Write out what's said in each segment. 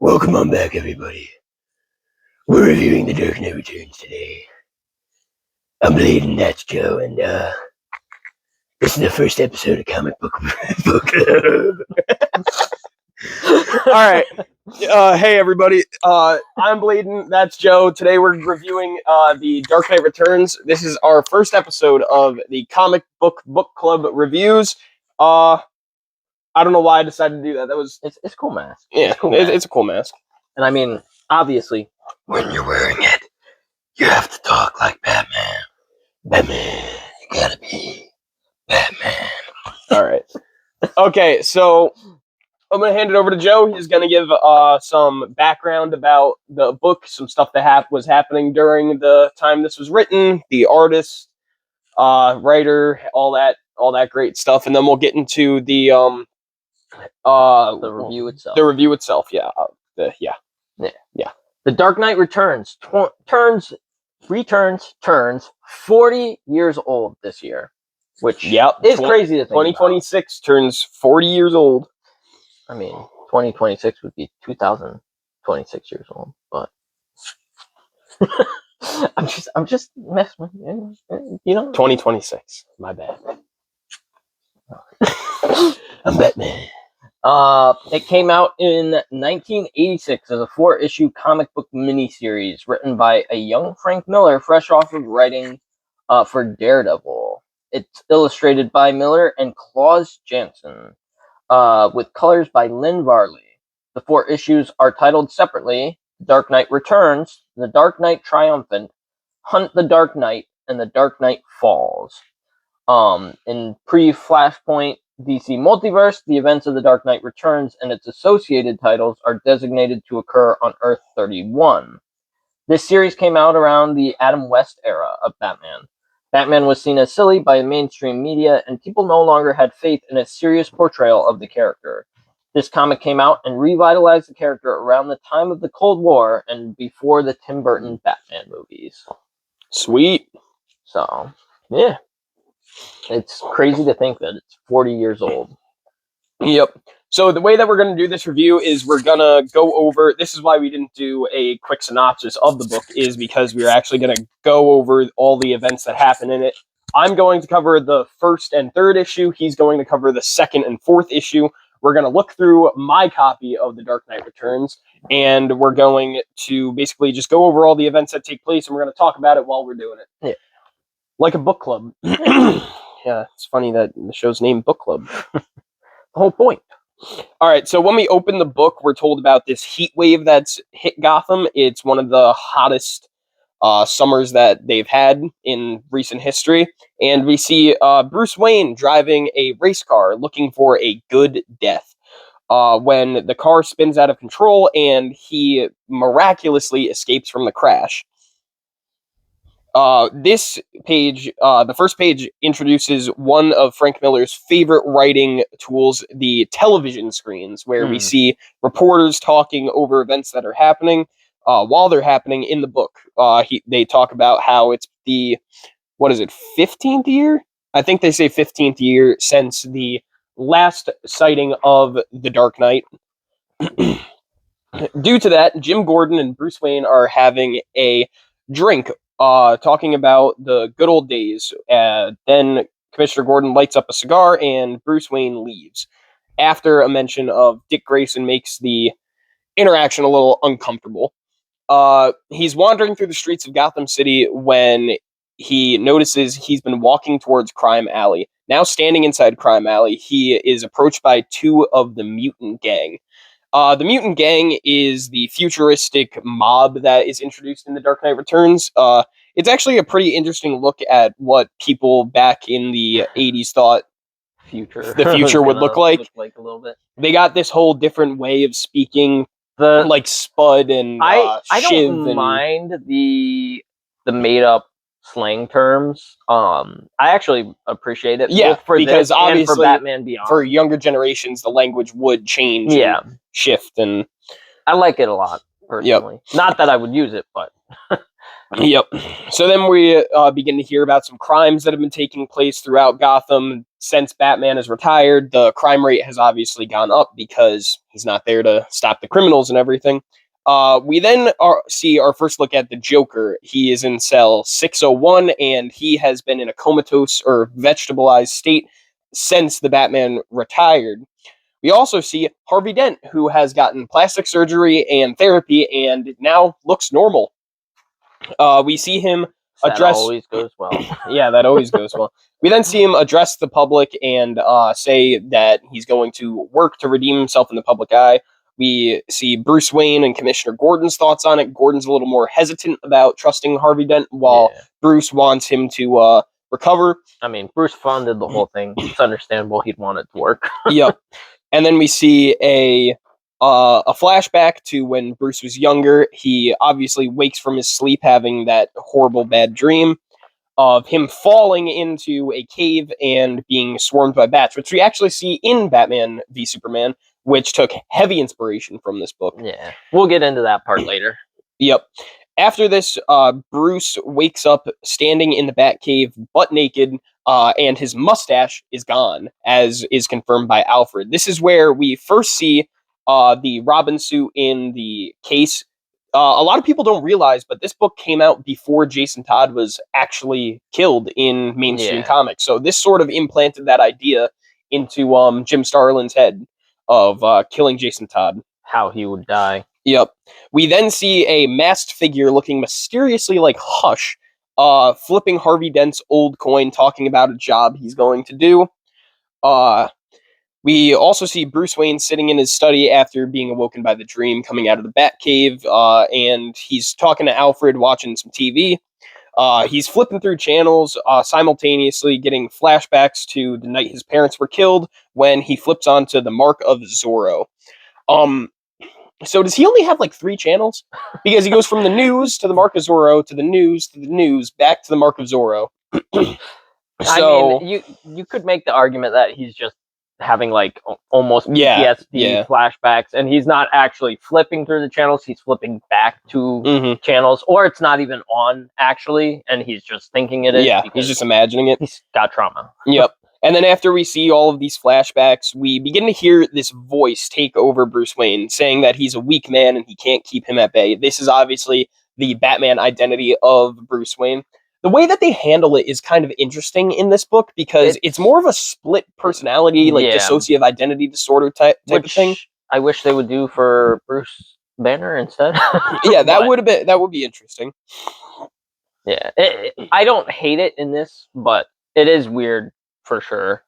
Welcome on back, everybody. We're reviewing The Dark Knight Returns today. I'm Bladen, that's Joe, and this is the first episode of Comic Book Club. Alright, hey everybody, I'm Bladen, that's Joe. Today we're reviewing The Dark Knight Returns. This is our first episode of the Comic Book Club reviews. I don't know why I decided to do that. It's a cool mask. Yeah, it's a cool mask. And I mean, obviously, When you're wearing it, you have to talk like Batman. Batman, you gotta be Batman. Alright. Okay, so I'm going to hand it over to Joe. He's going to give some background about the book, some stuff that was happening during the time this was written, the artist, writer, all that great stuff, and then we'll get into the review itself. The review itself, yeah. The Dark Knight Returns turns 40 years old this year, which is crazy to think 2026 turns 40 years old. I mean, 2026 would be 2026 years old, but I'm just messing with you know. 2026. My bad. I'm Batman. It came out in 1986 as a 4-issue comic book miniseries written by a young Frank Miller, fresh off of writing for Daredevil. It's illustrated by Miller and Klaus Janson, with colors by Lynn Varley. The 4 issues are titled separately: The Dark Knight Returns, The Dark Knight Triumphant, Hunt the Dark Knight, and The Dark Knight Falls. In pre-Flashpoint DC Multiverse, the events of The Dark Knight Returns and its associated titles are designated to occur on Earth 31. This series came out around the Adam West era of Batman. Batman was seen as silly by mainstream media, and people no longer had faith in a serious portrayal of the character. This comic came out and revitalized the character around the time of the Cold War and before the Tim Burton Batman movies. Sweet. So, yeah. It's crazy to think that it's 40 years old. Yep. So the way that we're going to do this review is we're going to go over, this is why we didn't do a quick synopsis of the book, is because we're actually going to go over all the events that happen in it. I'm going to cover the first and third issue. He's going to cover the second and fourth issue. We're going to look through my copy of The Dark Knight Returns, and we're going to basically just go over all the events that take place, and we're going to talk about it while we're doing it. Yeah. Like a book club. Yeah, it's funny that the show's named Book Club. The whole point. All right, so when we open the book, we're told about this heat wave that's hit Gotham. It's one of the hottest summers that they've had in recent history. And we see Bruce Wayne driving a race car looking for a good death. When the car spins out of control and he miraculously escapes from the crash. This page, the first page, introduces one of Frank Miller's favorite writing tools, the television screens, where we see reporters talking over events that are happening while they're happening in the book. They talk about how it's the, 15th year? I think they say 15th year since the last sighting of the Dark Knight. Due to that, Jim Gordon and Bruce Wayne are having a drink, talking about the good old days. Then Commissioner Gordon lights up a cigar and Bruce Wayne leaves. After a mention of Dick Grayson makes the interaction a little uncomfortable. He's wandering through the streets of Gotham City when he notices he's been walking towards Crime Alley. Now standing inside Crime Alley, he is approached by 2 of the Mutant Gang. The Mutant Gang is the futuristic mob that is introduced in The Dark Knight Returns. It's actually a pretty interesting look at what people back in the 80s thought the future would look like. A little bit. They got this whole different way of speaking, like Spud and I Shiv. don't mind the made-up slang terms. I actually appreciate it. Yeah, because obviously for Batman Beyond, for younger generations, the language would change. Yeah, and shift, and I like it a lot personally. Yep. Not that I would use it, but Yep. So then we begin to hear about some crimes that have been taking place throughout Gotham since Batman is retired. The crime rate has obviously gone up because he's not there to stop the criminals and everything. We then see our first look at the Joker. He is in cell 601, and he has been in a comatose or vegetableized state since the Batman retired. We also see Harvey Dent, who has gotten plastic surgery and therapy and now looks normal. We see him That address. always goes well. Yeah, that always goes well. We then see him address the public and say that he's going to work to redeem himself in the public eye. We see Bruce Wayne and Commissioner Gordon's thoughts on it. Gordon's a little more hesitant about trusting Harvey Dent, while Yeah. Bruce wants him to recover. I mean, Bruce funded the whole thing. It's understandable he'd want it to work. Yep. And then we see a flashback to when Bruce was younger. He obviously wakes from his sleep having that horrible bad dream of him falling into a cave and being swarmed by bats, which we actually see in Batman v Superman, which took heavy inspiration from this book. Yeah, we'll get into that part later. Yep. After this, Bruce wakes up standing in the Batcave, butt naked, and his mustache is gone, as is confirmed by Alfred. This is where we first see the Robin suit in the case. A lot of people don't realize, but this book came out before Jason Todd was actually killed in mainstream Yeah. comics. So this sort of implanted that idea into Jim Starlin's head of killing Jason Todd. How he would die. Yep. We then see a masked figure looking mysteriously like Hush, flipping Harvey Dent's old coin, talking about a job he's going to do. We also see Bruce Wayne sitting in his study after being awoken by the dream, coming out of the Batcave, and he's talking to Alfred, watching some TV. He's flipping through channels, simultaneously getting flashbacks to the night his parents were killed when he flips onto the Mark of Zorro. So does he only have like 3 channels? Because he goes from the news to the Mark of Zorro to the news back to the Mark of Zorro. I mean, you could make the argument that he's just having like almost PTSD flashbacks, and he's not actually flipping through the channels. He's flipping back to channels, or it's not even on actually, and he's just thinking it is. Yeah, he's just imagining it. He's got trauma. Yep. And then after we see all of these flashbacks, we begin to hear this voice take over Bruce Wayne, saying that he's a weak man and he can't keep him at bay. This is obviously the Batman identity of Bruce Wayne. The way that they handle it is kind of interesting in this book because it's more of a split personality, like dissociative identity disorder type of thing. I wish they would do for Bruce Banner instead. Yeah, that would be interesting. Yeah, I don't hate it in this, but it is weird. For sure.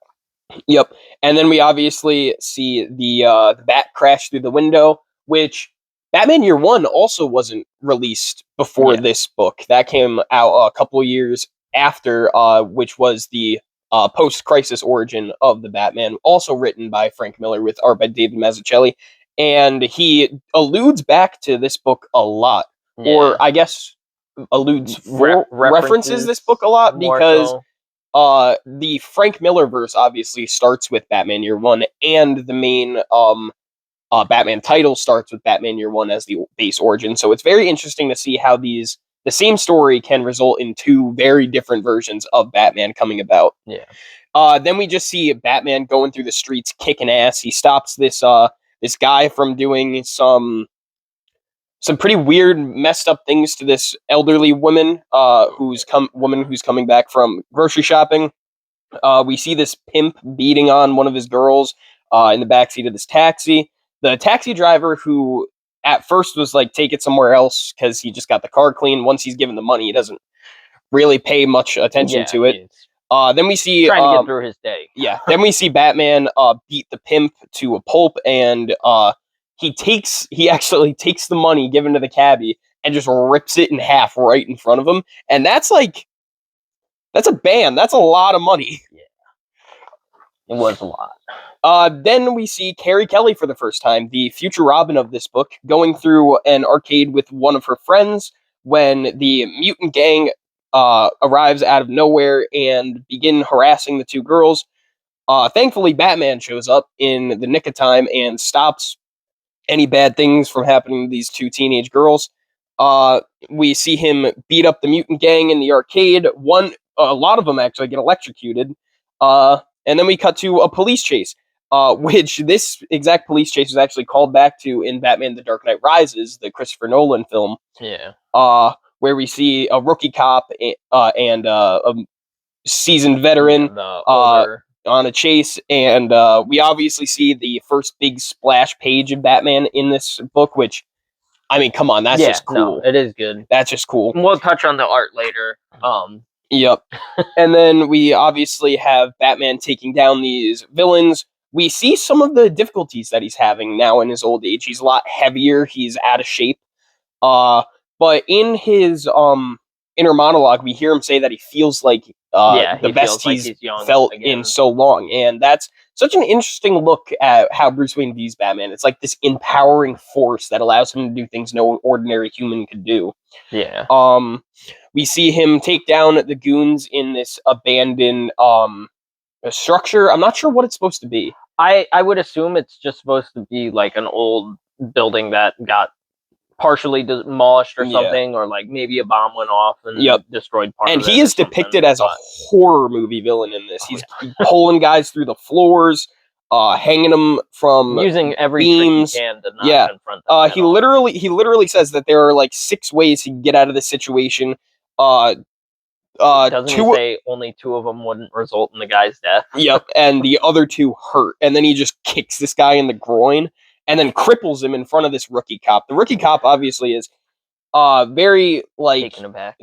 Yep. And then we obviously see the bat crash through the window, which Batman Year One also wasn't released before this book. That came out a couple of years after, which was the post-crisis origin of the Batman, also written by Frank Miller with art by David Mazzucchelli. And he alludes back to this book a lot, or I guess references this book a lot because... the Frank Miller verse obviously starts with Batman Year One, and the main Batman title starts with Batman Year One as the base origin. So it's very interesting to see how the same story can result in 2 very different versions of Batman coming about. Yeah. Then we just see Batman going through the streets kicking ass. He stops this guy from doing some pretty weird, messed up things to this elderly woman who's coming back from grocery shopping. We see this pimp beating on one of his girls in the backseat of this taxi. The taxi driver, who at first was like, take it somewhere else because he just got the car clean. Once he's given the money, he doesn't really pay much attention to it. Then we see trying to get through his day. Yeah. Then we see Batman beat the pimp to a pulp, and he actually takes the money given to the cabbie and just rips it in half right in front of him. And that's a ban. That's a lot of money. Yeah. It was a lot. Then we see Carrie Kelly for the first time, the future Robin of this book, going through an arcade with one of her friends when the mutant gang arrives out of nowhere and begin harassing the 2 girls. Thankfully, Batman shows up in the nick of time and stops any bad things from happening to these 2 teenage girls. We see him beat up the mutant gang in the arcade. A lot of them actually get electrocuted. And then we cut to a police chase, which this exact police chase was actually called back to in Batman: The Dark Knight Rises, the Christopher Nolan film. Yeah. Where we see a rookie cop and a seasoned veteran on a chase, and we obviously see the first big splash page of Batman in this book, which, I mean, come on, that's just cool. No, it is good. That's just cool. We'll touch on the art later. Yep. And then we obviously have Batman taking down these villains. We see some of the difficulties that he's having now in his old age. He's a lot heavier. He's out of shape. But in his inner monologue, we hear him say that he feels like the best he's felt in so long. And that's such an interesting look at how Bruce Wayne views Batman. It's like this empowering force that allows him to do things no ordinary human could do. Yeah. We see him take down the goons in this abandoned structure. I'm not sure what it's supposed to be. I would assume it's just supposed to be like an old building that got partially demolished or something, or like maybe a bomb went off and destroyed part of it. And he is depicted as a horror movie villain in this. He's pulling guys through the floors, hanging them from using every beams. Trick he can to not confront them. He literally says that there are like 6 ways he can get out of this situation. Doesn't he say only 2 of them wouldn't result in the guy's death? Yep, and the other 2 hurt. And then he just kicks this guy in the groin and then cripples him in front of this rookie cop. The rookie cop obviously is very like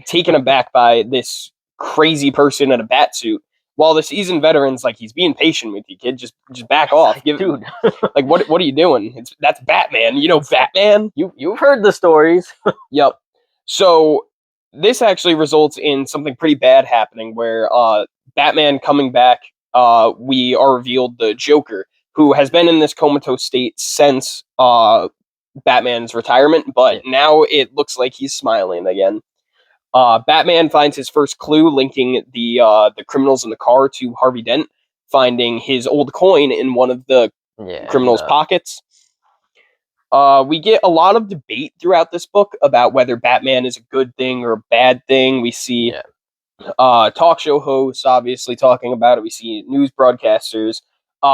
taken aback by this crazy person in a bat suit, while the seasoned veteran's like, he's being patient with you, kid. Just back off. Dude. Like, what are you doing? That's Batman. You know Batman? You've heard the stories. Yep. So this actually results in something pretty bad happening, where Batman coming back, we are revealed the Joker, who has been in this comatose state since Batman's retirement, but now it looks like he's smiling again. Batman finds his first clue linking the criminals in the car to Harvey Dent, finding his old coin in one of the criminals' pockets. We get a lot of debate throughout this book about whether Batman is a good thing or a bad thing. We see talk show hosts obviously talking about it. We see news broadcasters.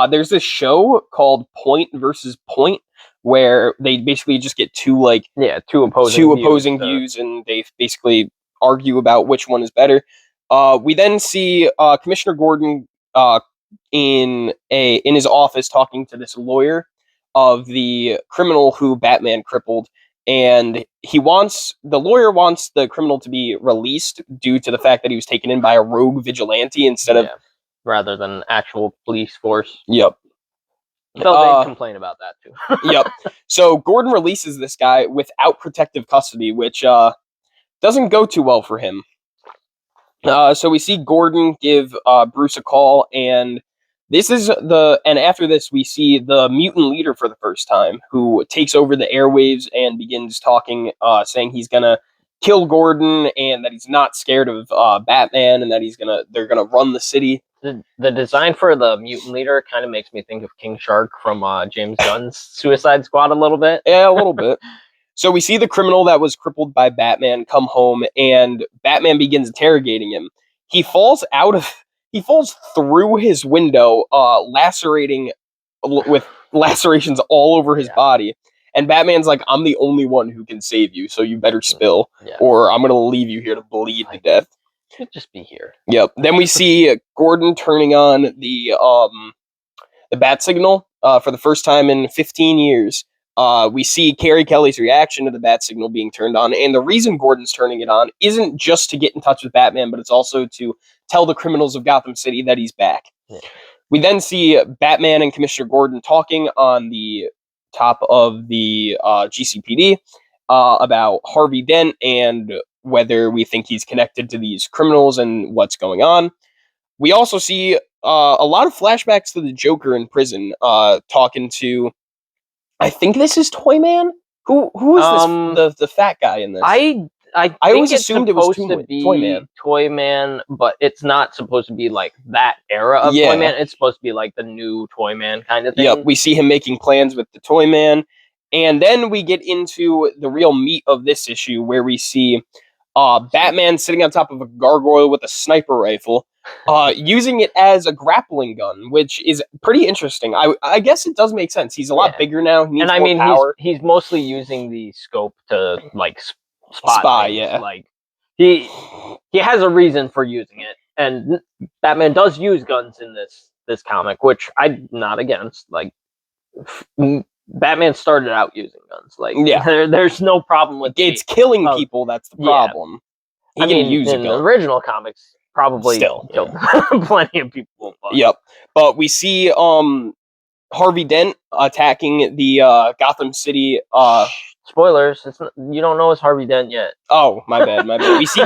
There's this show called Point versus Point, where they basically just get two opposing views, and they basically argue about which one is better. We then see Commissioner Gordon in his office talking to this lawyer of the criminal who Batman crippled, and the lawyer wants the criminal to be released due to the fact that he was taken in by a rogue vigilante instead of rather than actual police force. Yep. So they complain about that too. Yep. So Gordon releases this guy without protective custody, which doesn't go too well for him. So we see Gordon give Bruce a call, and after this we see the mutant leader for the first time, who takes over the airwaves and begins talking, saying he's gonna kill Gordon and that he's not scared of Batman, and that they're gonna run the city. The design for the mutant leader kind of makes me think of King Shark from James Gunn's Suicide Squad a little bit. Yeah, a little bit. So we see the criminal that was crippled by Batman come home, and Batman begins interrogating him. He falls through his window, with lacerations all over his body. And Batman's like, I'm the only one who can save you, so you better spill, or I'm going to leave you here to bleed to death. Could just be here. Yep. Then we see Gordon turning on the bat signal for the first time in 15 years. We see Carrie Kelly's reaction to the bat signal being turned on, and the reason Gordon's turning it on isn't just to get in touch with Batman, but it's also to tell the criminals of Gotham City that he's back. Yeah. We then see Batman and Commissioner Gordon talking on the top of the GCPD about Harvey Dent and whether we think he's connected to these criminals and what's going on. We also see a lot of flashbacks to the Joker in prison, talking to, I think this is Toyman? Who is this? The fat guy in this? I always assumed it was Toyman. Toyman, but it's not supposed to be like that era of Toyman. It's supposed to be like the new Toyman kind of thing. Yep, we see him making plans with the Toyman, And then we get into the real meat of this issue, where we see Batman sitting on top of a gargoyle with a sniper rifle, using it as a grappling gun, which is pretty interesting. I guess it does make sense. He's a lot bigger now. He needs more power. He's mostly using the scope to like spot Spy, things. yeah. Like he has a reason for using it, and Batman does use guns in this comic, which I'm not against. Like Batman started out using guns. Like there's no problem with it's killing people. That's the problem. He can use in the original comics. Probably still killed plenty of people. But. Yep, but we see Harvey Dent attacking the Gotham City. Spoilers! You don't know it's Harvey Dent yet. Oh, my bad. We see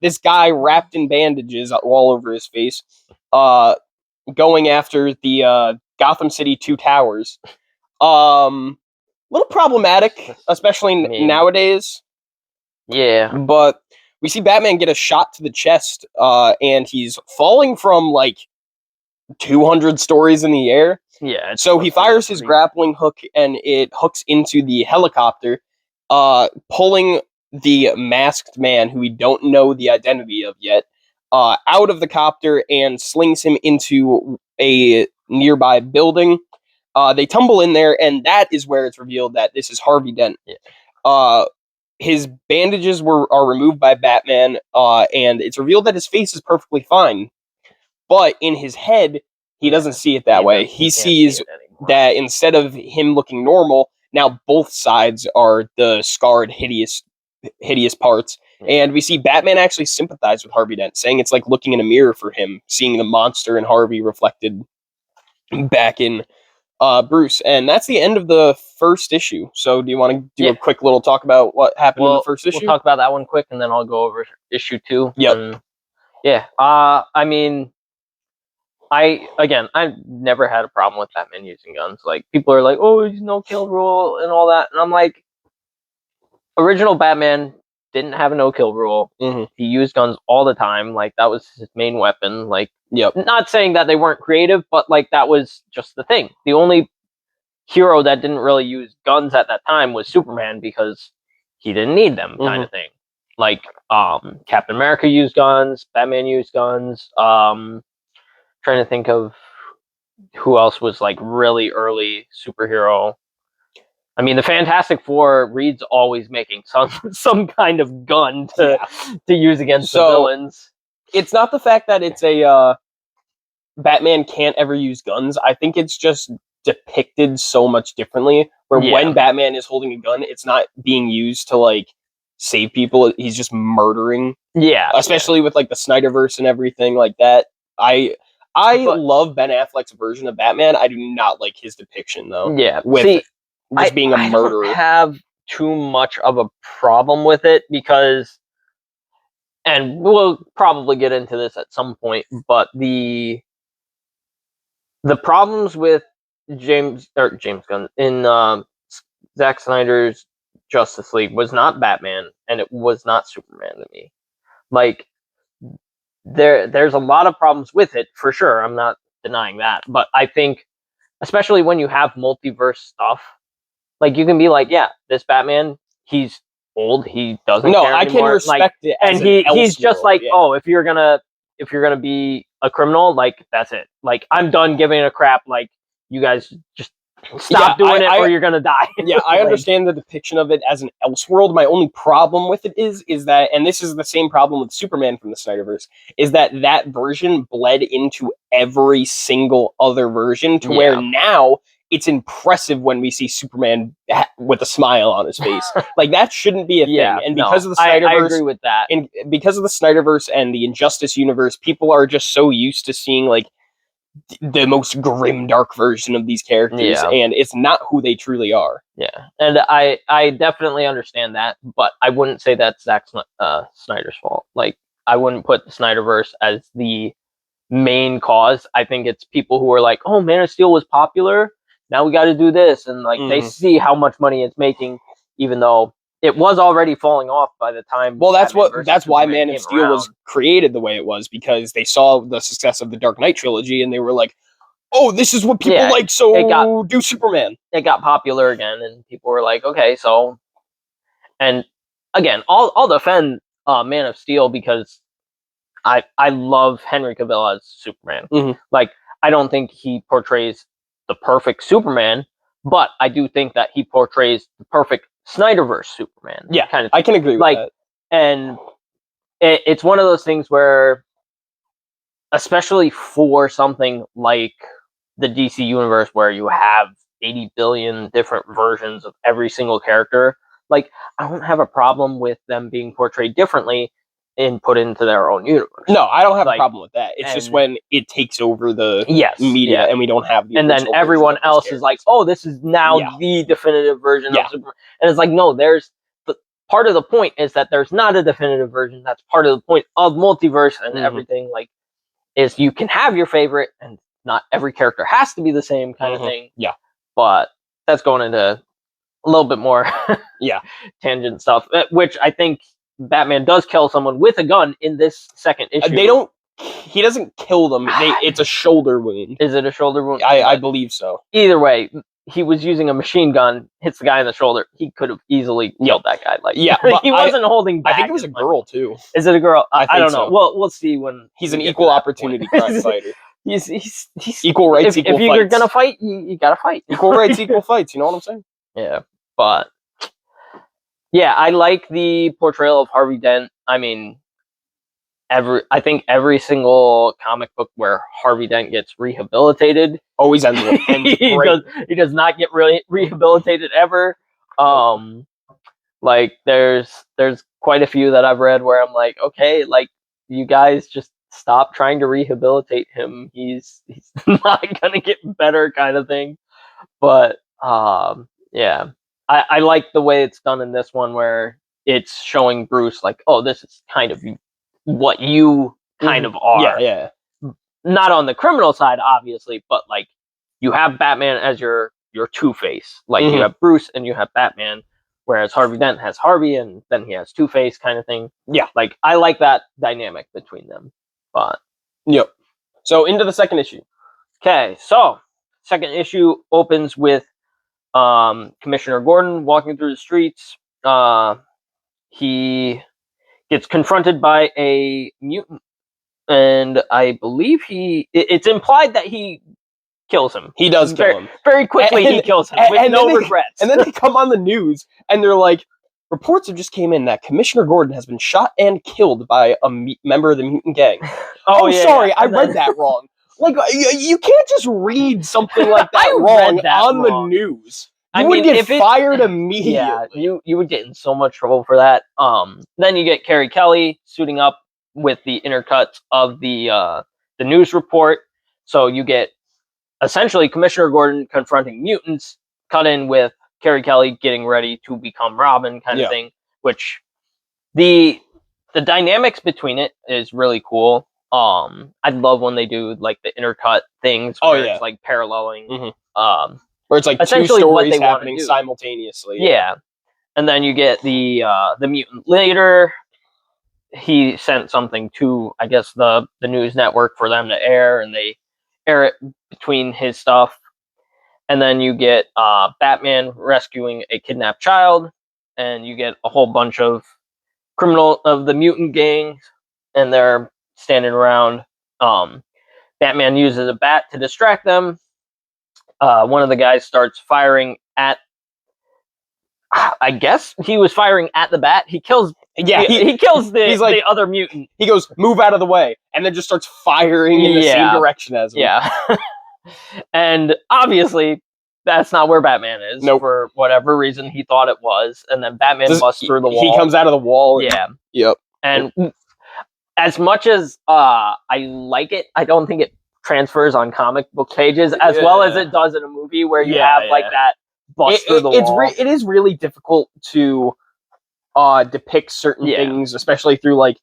this guy wrapped in bandages all over his face, going after the Gotham City 2 towers. Little problematic, especially nowadays. Yeah, but. We see Batman get a shot to the chest, and he's falling from, like, 200 stories in the air. Yeah. So he fires his grappling hook, and it hooks into the helicopter, pulling the masked man, who we don't know the identity of yet, out of the copter and slings him into a nearby building. They tumble in there, and that is where it's revealed that this is Harvey Dent. Yeah. His bandages are removed by Batman, and it's revealed that his face is perfectly fine. But in his head, he doesn't see it that way. He sees that instead of him looking normal, now both sides are the scarred, hideous parts. Yeah. And we see Batman actually sympathize with Harvey Dent, saying it's like looking in a mirror for him, seeing the monster in Harvey reflected back in Bruce. And that's the end of the first issue. So do you want to do a quick little talk about what happened in the first issue? We'll talk about that one quick, and then I'll go over issue 2. Yep. I mean, I've never had a problem with Batman using guns. Like, people are like, oh, he's no kill rule and all that. And I'm like, original Batman didn't have a no kill rule. Mm-hmm. He used guns all the time. Like, that was his main weapon. Like, not saying that they weren't creative, but like that was just the thing. The only hero that didn't really use guns at that time was Superman, because he didn't need them, kind of thing. Like, Captain America used guns, Batman used guns. Trying to think of who else was like really early superhero. I mean, the Fantastic Four, Reed's always making some kind of gun to use against the villains. It's not the fact that it's a Batman can't ever use guns. I think it's just depicted so much differently, where when Batman is holding a gun, it's not being used to like save people. He's just murdering. Yeah. Especially with like the Snyderverse and everything like that. I love Ben Affleck's version of Batman. I do not like his depiction though. Yeah. With just being a murderer. I don't have too much of a problem with it, because, and we'll probably get into this at some point, but the problems with James Gunn in Zack Snyder's Justice League was not Batman, and it was not Superman to me. Like, there's a lot of problems with it, for sure. I'm not denying that. But I think, especially when you have multiverse stuff, like, you can be like, yeah, this Batman, he's old, he doesn't care anymore. I can respect it as and he's just like, oh, if you're gonna be a criminal, like, that's it. Like, I'm done giving a crap. Like, you guys just stop doing it, or you're gonna die. Yeah, I understand the depiction of it as an Elseworld. My only problem with it is that, and this is the same problem with Superman from the Snyderverse, is that version bled into every single other version to where now it's impressive when we see Superman with a smile on his face. Like, that shouldn't be a thing. And because of the Snyderverse, I agree with that. And because of the Snyderverse and the Injustice universe, people are just so used to seeing like the most grim, dark version of these characters, and it's not who they truly are. Yeah, and I definitely understand that, but I wouldn't say that's Zack Snyder's fault. Like, I wouldn't put the Snyderverse as the main cause. I think it's people who are like, oh, Man of Steel was popular, now we got to do this, and like they see how much money it's making, even though it was already falling off by the time. Well, that's why Man of Steel was created the way it was, because they saw the success of the Dark Knight trilogy and they were like, oh, this is what people Yeah, like, so it got- do Superman. It got popular again, and people were like, okay, so, and again, I'll defend Man of Steel because I love Henry Cavill as Superman. Mhm. Like, I don't think he portrays the perfect Superman, but I do think that he portrays the perfect Snyderverse Superman. Yeah, kind of. I can agree with Like, that. And it's one of those things where, especially for something like the DC universe, where you have 80 billion different versions of every single character, like, I don't have a problem with them being portrayed differently and put into their own universe. No, I don't have a Like, problem with that. It's just and- when it takes over the Yes, media yeah. and we don't have the And then original version everyone of these else is like, characters. oh, this is now Yeah. the definitive version Yeah. of Superman. And it's like, no, part of the point is that there's not a definitive version. That's part of the point of multiverse and Mhm. everything. Like, is you can have your favorite, and not every character has to be the same kind of Mhm. thing. Yeah. But that's going into a little bit more Yeah. tangent stuff, which I think Batman does kill someone with a gun in this second issue. They don't. He doesn't kill them. It's a shoulder wound. Is it a shoulder wound? I believe so. Either way, he was using a machine gun, hits the guy in the shoulder. He could have easily killed that guy. Like, Yeah, but he wasn't holding back. I think it was a as much. girl too. Is it a girl? I I think don't know. so. Well, we'll see when He's we an get to equal that opportunity point. crime fighter. He's Equal rights, if equal you're fights. gonna fight, you gotta fight. Equal rights, equal fights. You know what I'm saying? Yeah, but yeah, I like the portrayal of Harvey Dent. I mean, I think every single comic book where Harvey Dent gets rehabilitated, Always ends great. he does not get really rehabilitated ever. Like there's quite a few that I've read where I'm like, okay, like, you guys just stop trying to rehabilitate him. He's not gonna get better, kind of thing. But yeah, I like the way it's done in this one, where it's showing Bruce like, oh, this is kind of what you kind of are. Yeah. Not on the criminal side, obviously, but like, you have Batman as your Two-Face. Like, Mhm. you have Bruce and you have Batman, whereas Harvey Dent has Harvey and then he has Two-Face, kind of thing. Yeah. Like, I like that dynamic between them. But Yep. So into the second issue. okay, so second issue opens with Commissioner Gordon walking through the streets. He gets confronted by a mutant, and I believe it's implied that he kills him. He does kill him. Very quickly. He kills him with and no then regrets. And then they come on the news and they're like, reports have just came in that Commissioner Gordon has been shot and killed by a member of the mutant gang. yeah, sorry, yeah. I read that wrong. Like, you can't just read something like that I wrong read that on wrong. the news. I You would mean, get if it- fired immediately. Yeah, you would get in so much trouble for that. Then you get Carrie Kelly suiting up with the intercuts of the news report. So you get essentially Commissioner Gordon confronting mutants, cut in with Carrie Kelly getting ready to become Robin, kind of Yeah. thing. Which the dynamics between it is really cool. I love when they do like the intercut things where yeah. it's like paralleling. Mhm. Where it's like two Essentially what stories they wanna happening do. simultaneously. Yeah. And then you get the mutant leader. He sent something to, I guess, the news network for them to air, and they air it between his stuff. And then you get Batman rescuing a kidnapped child, and you get a whole bunch of the mutant gangs, and they're standing around. Batman uses a bat to distract them. One of the guys starts firing at, I guess he was firing at the bat. He kills. Yeah, He kills he's like- the other mutant. he goes, move out of the way, and then just starts firing in the same Yeah. direction as him. Yeah. And obviously, that's not where Batman is. Nope. For whatever reason he thought it was. And then Batman busts through the wall. He comes out of the wall. and- Yeah. Yep. And as much as I like it, I don't think it transfers on comic book pages as well as Yeah. it does in a movie where you Yeah, have like yeah. that bust through the wall. It is really difficult to depict certain Yeah. things, especially through like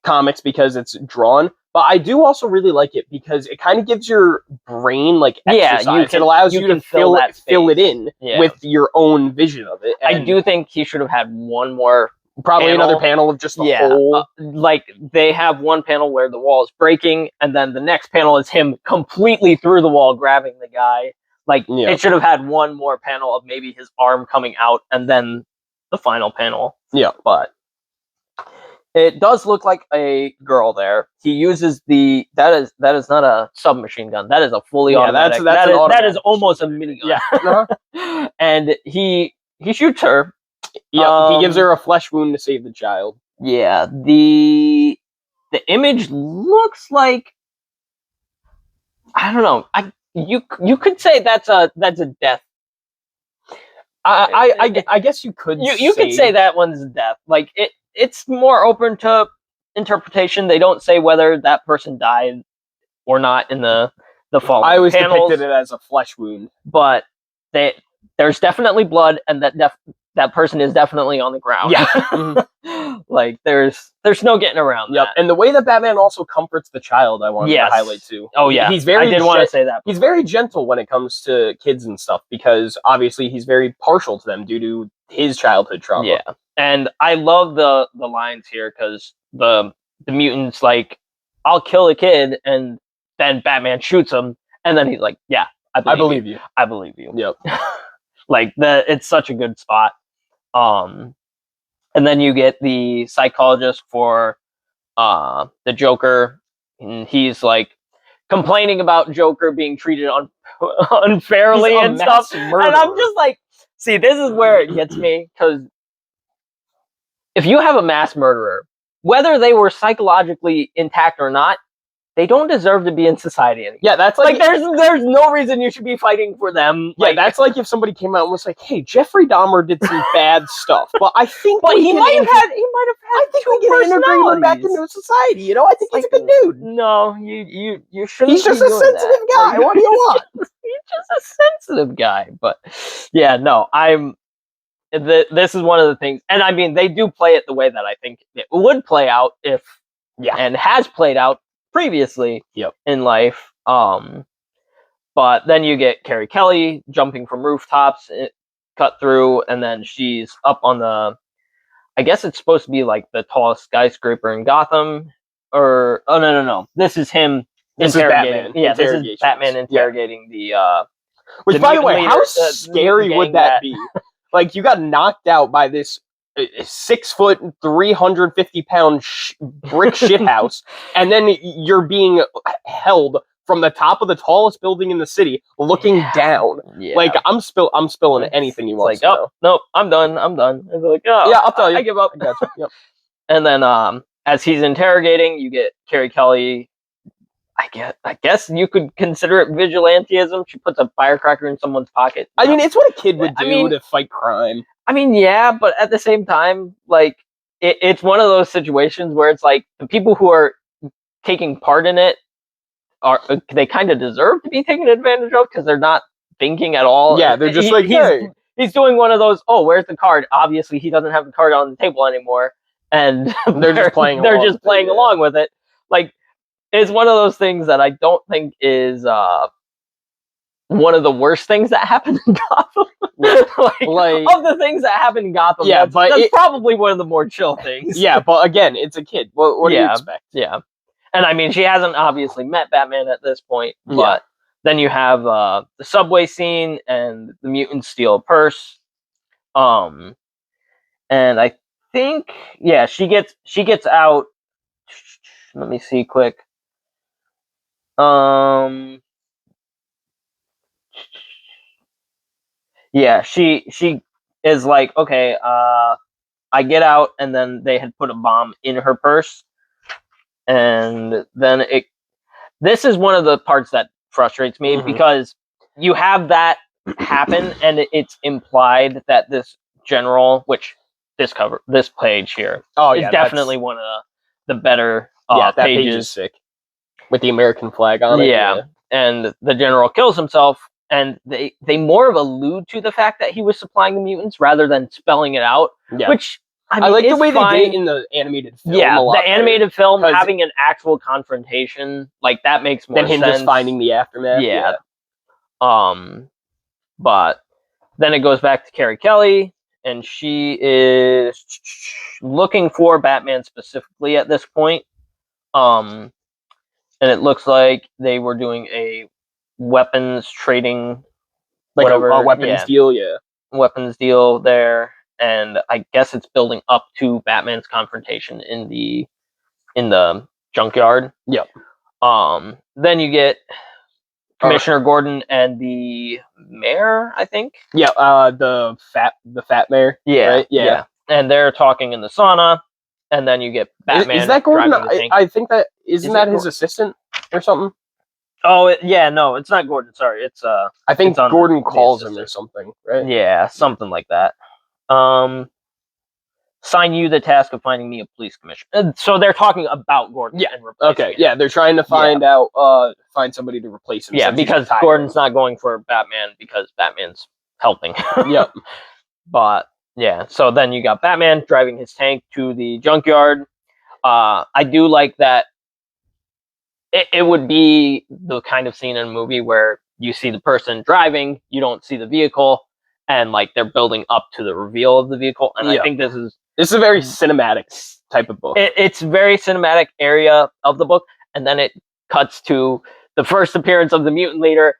comics, because it's drawn. But I do also really like it because it kind of gives your brain like Yeah, exercise. you it allows you can to fill that it space. in Yeah. with your own vision of it. I And do think he should have had one more Probably panel. another panel of just the Yeah, whole. like they have one panel where the wall is breaking, and then the next panel is him completely through the wall grabbing the guy. Like Yeah. it should have had one more panel of maybe his arm coming out, and then the final panel. Yeah. But it does look like a girl there. He uses that is not a submachine gun. That is a fully automatic. That's an that automatic is almost a minigun. Yeah. Uh-huh. And he shoots her. Yeah. He gives her a flesh wound to save the child. Yeah, the image looks like, I don't know. You could say that's a death. I guess you could. You could say that one's death. Like it's more open to interpretation. They don't say whether that person died or not in the following I always panels, depicted it as a flesh wound, but there's definitely blood, and that person is definitely on the ground. Yeah. Mm-hmm. Like there's no getting around Yep. that. And the way that Batman also comforts the child, I wanted Yes. to highlight too. Oh yeah, He's very. I did want to say that. He's very gentle when it comes to kids and stuff because obviously he's very partial to them due to his childhood trauma. Yeah, and I love the lines here because the mutant's like, "I'll kill a kid," and then Batman shoots him, and then he's like, "Yeah, I believe you. I believe you." Yep. Like it's such a good spot. And then you get the psychologist for the Joker, and he's like complaining about Joker being treated unfairly He's a and stuff. mass And murderer. I'm just like, see, this is where it gets me, because if you have a mass murderer, whether they were psychologically intact or not, they don't deserve to be in society anymore. Yeah, that's Like there's no reason you should be fighting for them. Yeah, Like, that's like if somebody came out and was like, "Hey, Jeffrey Dahmer did some bad stuff, but I think but we he can might have integ- had I think we two can integrate him back personalities. into society. You know, I think he's a good dude. No, you shouldn't. He's just be a doing sensitive that. guy. Like, What do you want?" He's just a sensitive guy. But yeah, no, this is one of the things, and I mean, they do play it the way that I think it would play out if, and has played out previously, in life. But then you get Carrie Kelly jumping from rooftops, cut through, and then she's up on the, I guess it's supposed to be like the tallest skyscraper in Gotham, or no, this is him This is interrogating. Batman. Yeah, this is Batman interrogating the. Which, the by the mutant way, leader, how the scary mutant would gang that be? Like, you got knocked out by this 6 foot, 350-pound brick shithouse, and then you're being held from the top of the tallest building in the city, looking down. Yeah. Like, I'm spilling anything you want. Like, oh nope, I'm done. It's like, oh yeah, I'll tell you. I give up. I gotcha. Yep. And then as he's interrogating, you get Carrie Kelly. I guess you could consider it vigilantism. She puts a firecracker in someone's pocket. I mean, it's what a kid would do I mean, to fight crime. I mean, yeah, but at the same time, like, it's one of those situations where it's like the people who are taking part in it they kind of deserve to be taken advantage of because they're not thinking at all. Yeah, they're just like, hey. He's doing one of those, oh, where's the card? Obviously, he doesn't have the card on the table anymore, and they're just playing along with it. Like, it's one of those things that I don't think is one of the worst things that happened in Gotham. like of the things that happened in Gotham, that's probably one of the more chill things. Yeah, but again, it's a kid. What do you expect? Yeah. And I mean, she hasn't obviously met Batman at this point, but then you have the subway scene and the mutants steal a purse. And I think, she gets out. Let me see quick. She is like, okay, I get out, and then they had put a bomb in her purse. And then this is one of the parts that frustrates me because you have that happen, and it's implied that this general, which this page here, is definitely one of the better that pages. page is sick with the American flag on it. Yeah, and the general kills himself, and they more of allude to the fact that he was supplying the mutants rather than spelling it out, which. I mean, like the way they did it in the animated film. Yeah, the animated film having an actual confrontation, like that makes more sense than him just finding the aftermath. Yeah. But then it goes back to Carrie Kelly, and she is looking for Batman specifically at this point. And it looks like they were doing a weapons trading, Like whatever, a weapons deal, yeah. weapons deal there, and I guess it's building up to Batman's confrontation in the junkyard. Yep. Then you get Commissioner Gordon and the mayor, I think. Yeah, the fat mayor. Yeah, right? Yeah. And they're talking in the sauna, and then you get Batman. Is that Gordon? driving the tank. I think that isn't Is that it his assistant or something? Oh, no, it's not Gordon. Sorry, it's I think it's on Gordon the calls him or assistant. something, right? Yeah, something like that. Sign you the task of finding me a police commissioner. So they're talking about Gordon. Yeah. And replacing Okay. him. Yeah, they're trying to find find somebody to replace him. Yeah, since he's because retired. Gordon's not going for Batman because Batman's helping. Yep. But yeah, so then you got Batman driving his tank to the junkyard. I do like that. It would be the kind of scene in a movie where you see the person driving, you don't see the vehicle, and like they're building up to the reveal of the vehicle. And Yeah. I think this is This is a very cinematic type of book. it's very cinematic area of the book, and then it cuts to the first appearance of the mutant leader,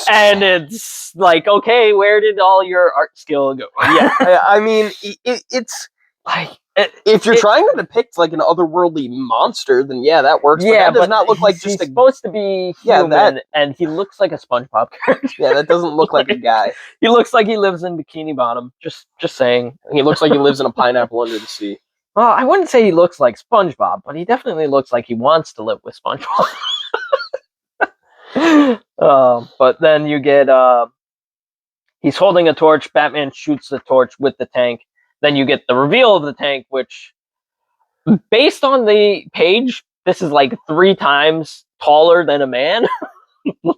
and it's like, okay, where did all your art skill go? Yeah, I mean, it's like if you're trying to depict like an otherworldly monster, then yeah, that works. yeah, but that does not look like he's just a supposed to be Yeah, human, and he looks like a SpongeBob character. yeah. That doesn't look like a guy. He looks like he lives in Bikini Bottom. Just saying. He looks like he lives in a pineapple under the sea. Well, I wouldn't say he looks like SpongeBob, but he definitely looks like he wants to live with SpongeBob. But then you get he's holding a torch. Batman shoots the torch with the tank. Then you get the reveal of the tank, which, based on the page, this is like 3 times taller than a man.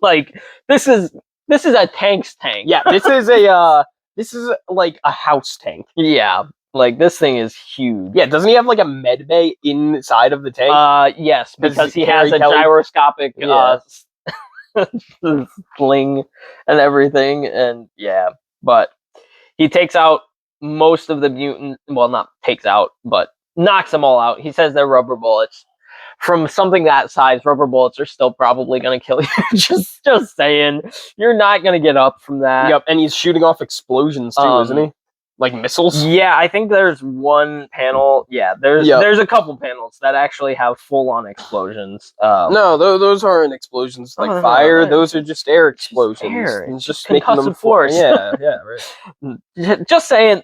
Like this is a tank's tank. Yeah, this is like a house tank. Yeah, like this thing is huge. Yeah, doesn't he have like a med bay inside of the tank? Yes, Does because he Harry has a Kelly- gyroscopic Yeah. sling and everything, and yeah, but he takes out most of the mutant. Well, not takes out, but knocks them all out. He says they're rubber bullets. From something that size, rubber bullets are still probably going to kill you. just saying, you're not going to get up from that. Yep, and he's shooting off explosions too, isn't he? Like missiles. Yeah, I think there's one panel. Yeah, there's a couple panels that actually have full-on explosions. No, those aren't explosions like no, fire. no. Those are just air explosions. air. It's Just making them concussive force. Yeah, right. Just saying,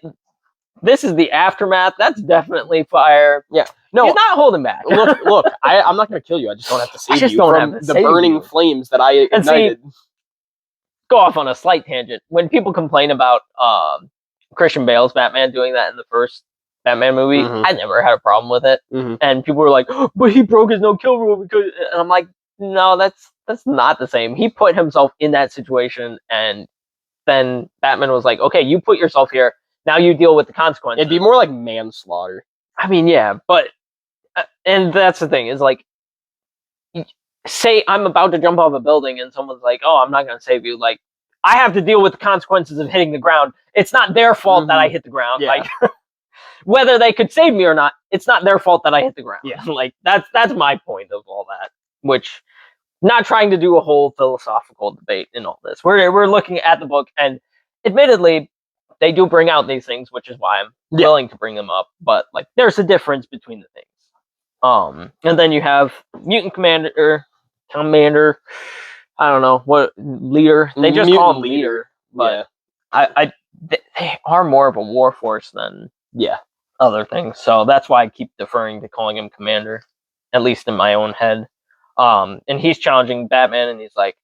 this is the aftermath. That's definitely fire. No, He's not holding back. look. I'm not going to kill you. I just don't have to save just you don't from have to the save burning you. flames that I And see, ignited. Go off on a slight tangent. When people complain about Christian Bale's Batman doing that in the first Batman movie, Mhm. I never had a problem with it. Mhm. And people were like, oh, "But he broke his no-kill rule because," and I'm like, "No, that's not the same. He put himself in that situation, and then Batman was like, "Okay, you put yourself here. Now you deal with the consequences." It'd be more like manslaughter. I mean, yeah, but and that's the thing is like, say I'm about to jump off a building and someone's like, "Oh, I'm not going to save you." Like, I have to deal with the consequences of hitting the ground. It's not their fault that I hit the ground. Yeah. Like, whether they could save me or not, it's not their fault that I hit the ground. Yeah. Like that's my point of all that. Which, not trying to do a whole philosophical debate in all this. We're looking at the book, and admittedly, they do bring out these things, which is why I'm willing to bring them up. But like, there's a difference between the things. And then you have Mutant Commander. I don't know what leader. They just call him leader, but they are more of a war force than other things. So that's why I keep deferring to calling him commander, at least in my own head. And he's challenging Batman, and he's like,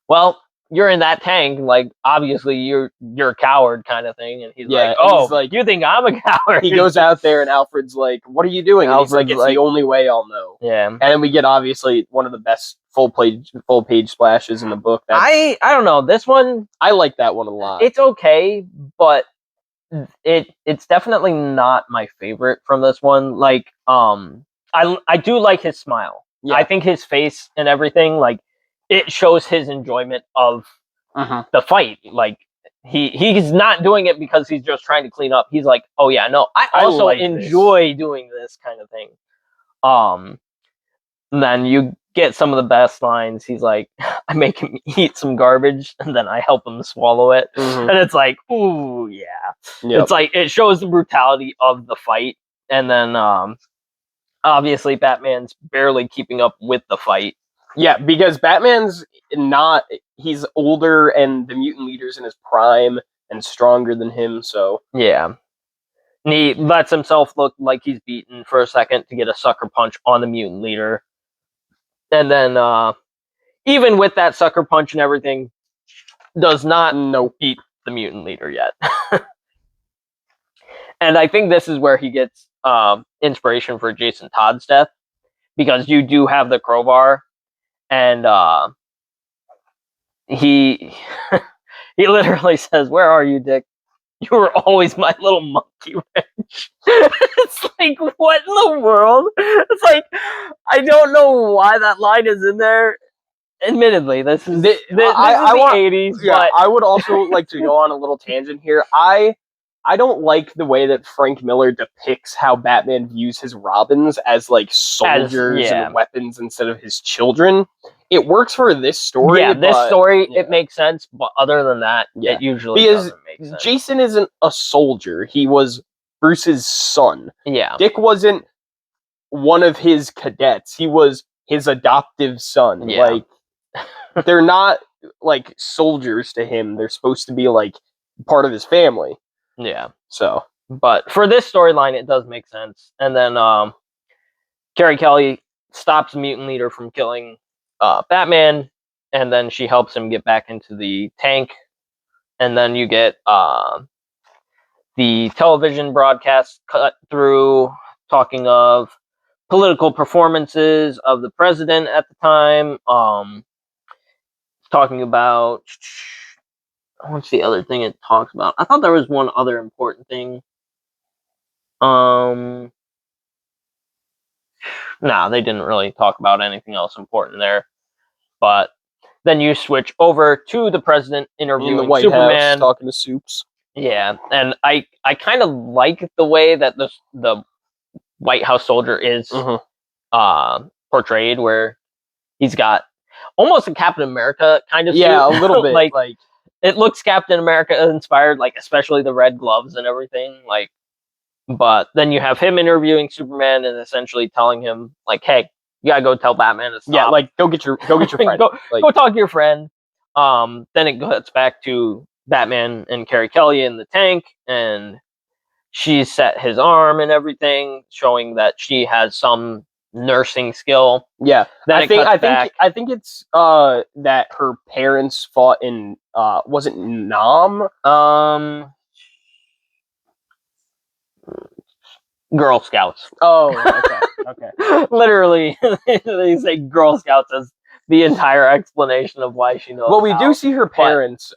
"Well, you're in that tank. Like, obviously, you're a coward, kind of thing." And he's like, and "Oh, he's like, you think I'm a coward?" he goes out there, and Alfred's like, "What are you doing?" And he's like, Alfred's "It's like- the only way I'll know." Yeah. And then we get obviously one of the best full page splashes in the book. I don't know. This one, I like that one a lot. it's okay, but it's definitely not my favorite from this one. Like, I do like his smile. Yeah. I think his face and everything, like, it shows his enjoyment of Mhm. the fight. Like, he's not doing it because he's just trying to clean up. He's like, oh yeah, no, I I also like this. enjoy doing this kind of thing. And then you get some of the best lines. He's like, I make him eat some garbage and then I help him swallow it. Mhm. And it's like, ooh, yeah. Yep. It's like, it shows the brutality of the fight. And then, obviously, Batman's barely keeping up with the fight. Yeah, because Batman's not. He's older, and the mutant leader's in his prime and stronger than him. So Yeah. And he lets himself look like he's beaten for a second to get a sucker punch on the mutant leader. And then, even with that sucker punch and everything, does not nope. beat the mutant leader yet. And I think this is where he gets inspiration for Jason Todd's death, because you do have the crowbar, and he he literally says, "Where are you, Dick? You were always my little monkey wrench." It's like, what in the world? It's like, I don't know why that line is in there. Admittedly, this is the 80s, Yeah, but I would also like to go on a little tangent here. I don't like the way that Frank Miller depicts how Batman views his Robins as like soldiers yeah. and weapons instead of his children. It works for this story. Yeah, this but, story, yeah. it makes sense, but other than that, Yeah. it usually Because doesn't make sense. Jason isn't a soldier. He was Bruce's son. Yeah. Dick wasn't one of his cadets. He was his adoptive son. Yeah. Like, they're not like soldiers to him. They're supposed to be like part of his family. Yeah. So, but for this storyline, it does make sense. And then Carrie Kelly stops the mutant leader from killing Batman, and then she helps him get back into the tank. And then you get the television broadcast cut through, talking of political performances of the president at the time. Talking about, what's the other thing it talks about? I thought there was one other important thing. No, they didn't really talk about anything else important there. But then you switch over to the president interviewing in the White Superman, House, talking to Soups. Yeah, and I kind of like the way that the White House soldier is portrayed, where he's got almost a Captain America kind of suit. A little bit. like like it looks Captain America inspired, like especially the red gloves and everything. Like, but then you have him interviewing Superman and essentially telling him, like, "Hey, you gotta go tell Batman to stop. Yeah, like go get your friend. go like, talk to your friend." Then it gets back to Batman and Carrie Kelly in the tank, and she's set his arm and everything, showing that she has some nursing skill. Yeah, Then I think it's that her parents fought in was it Nam? Girl Scouts. Oh, okay. Literally, they say Girl Scouts as the entire explanation of why she knows. Well, we do see her parents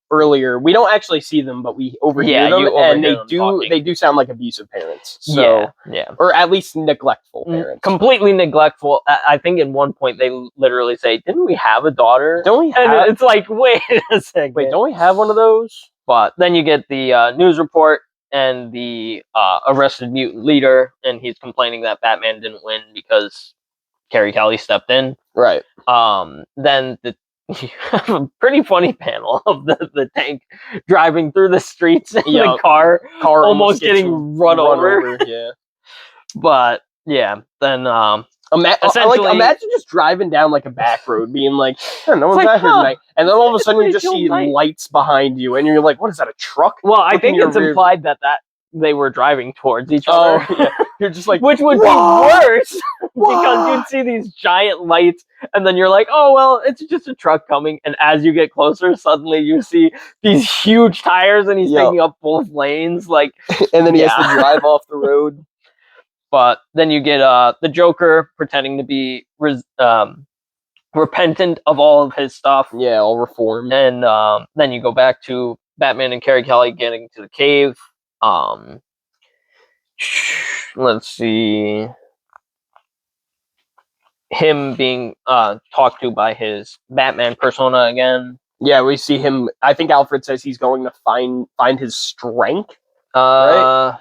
earlier. We don't actually see them, but we overhear them, and they do sound like abusive parents. So, yeah, or at least neglectful parents. Completely neglectful. I think at one point they literally say, "Didn't we have a daughter?" Don't we have? And it's like, wait a second. Wait, don't we have one of those? But then you get the news report and the arrested mutant leader, and he's complaining that Batman didn't win because Carrie Kelly stepped in. Right. Then you have a pretty funny panel of the tank driving through the streets in the car almost getting run over. Yeah. But yeah, then imagine just driving down like a back road, being like, no one's out here tonight, and then all of a sudden you just see lights behind you, and you're like, what is that, a truck? Well, I think it's implied that they were driving towards each other. Yeah. You're just like, which would be worse because you'd see these giant lights, and then you're like, oh well, it's just a truck coming. And as you get closer, suddenly you see these huge tires, and he's taking up both lanes, like, and then he has to drive off the road. But then you get the Joker pretending to be repentant of all of his stuff. Yeah, all reformed. And then you go back to Batman and Carrie Kelly getting to the cave. Let's see. Him being talked to by his Batman persona again. Yeah, we see him. I think Alfred says he's going to find his strength. No,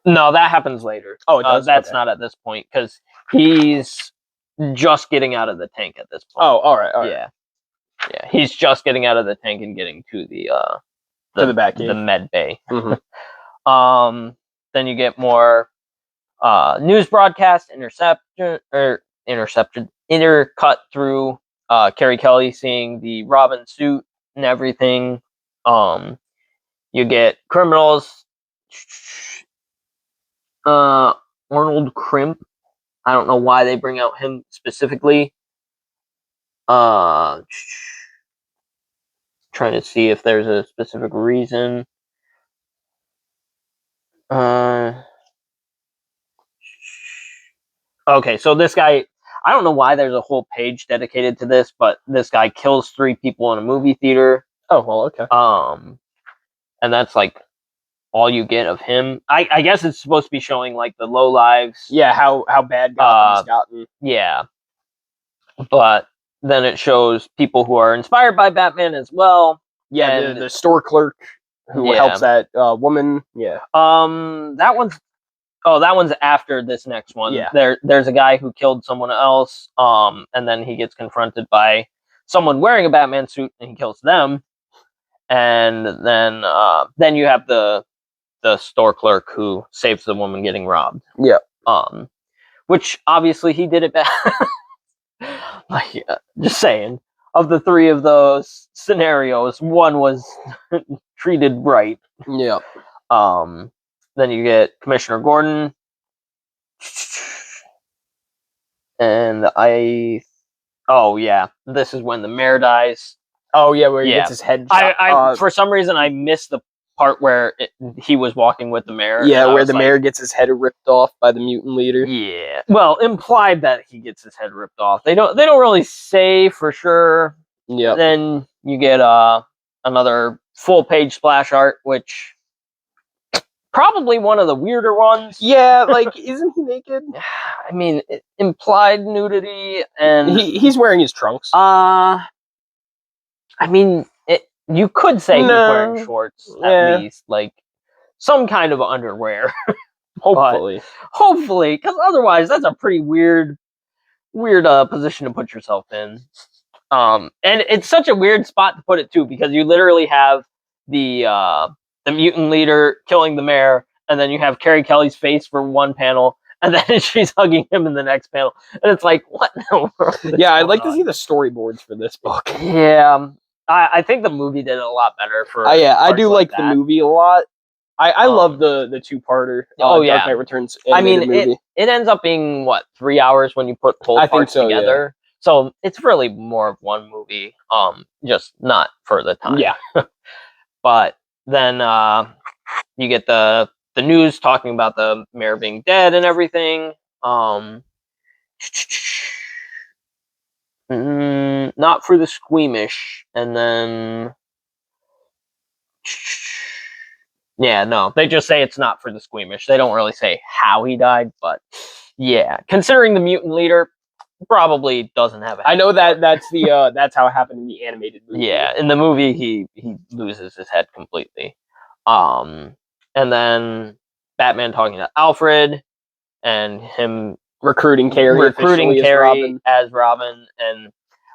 that happens later. Oh, it does? That's Okay. not at this point because he's just getting out of the tank at this point. Oh, all right. Yeah, he's just getting out of the tank and getting to the the Batcave. the med bay. Mhm. Then you get more news broadcast intercut through Carrie Kelly seeing the Robin suit and everything. You get criminals. Arnold Crimp. I don't know why they bring out him specifically. Trying to see if there's a specific reason. Okay, so this guy, I don't know why there's a whole page dedicated to this, but this guy kills 3 people in a movie theater. Oh, well, okay. And that's like all you get of him. I guess it's supposed to be showing like the low lives. Yeah, how bad Gotham's gotten. Yeah. But then it shows people who are inspired by Batman as well. Yeah, And the store clerk who helps that woman. Yeah. that one's after this next one. Yeah. There's a guy who killed someone else, and then he gets confronted by someone wearing a Batman suit, and he kills them. And then you have the store clerk who saves the woman getting robbed. Yeah. Which obviously he did it bad. Like, just saying, of the 3 of those scenarios, one was treated right. Yeah. Then you get Commissioner Gordon, and oh yeah, this is when the mayor dies. Oh yeah, where he gets his head shot. I for some reason I missed the part where he was walking with the mayor. Yeah, where the mayor gets his head ripped off by the mutant leader. Yeah, well, implied that he gets his head ripped off. They don't really say for sure. Yeah. Then you get another full page splash art, which probably one of the weirder ones. Yeah, like isn't he naked? I mean, implied nudity, and he's wearing his trunks. I mean, you could say he's wearing shorts at least, like some kind of underwear. Hopefully, because otherwise, that's a pretty weird position to put yourself in. And it's such a weird spot to put it too, because you literally have the mutant leader killing the mayor, and then you have Carrie Kelly's face for one panel, and then she's hugging him in the next panel, and it's like, what in the world? Yeah, I'd like to see the storyboards for this book. Yeah, I think the movie did it a lot better for. I do like the movie a lot. I love the 2-parter. Oh yeah, Dark Knight Returns. I mean, movie. It ends up being what, 3 hours when you put both parts together. Yeah. So it's really more of one movie, just not for the time. Yeah. But then you get the news talking about the mayor being dead and everything. Not for the squeamish, and then yeah, no, they just say it's not for the squeamish. They don't really say how he died, but yeah, considering the mutant leader probably doesn't have. I know that's the that's how it happened in the animated movie. Yeah, in the movie he loses his head completely. And then Batman talking to Alfred and him recruiting Carrie as Robin, and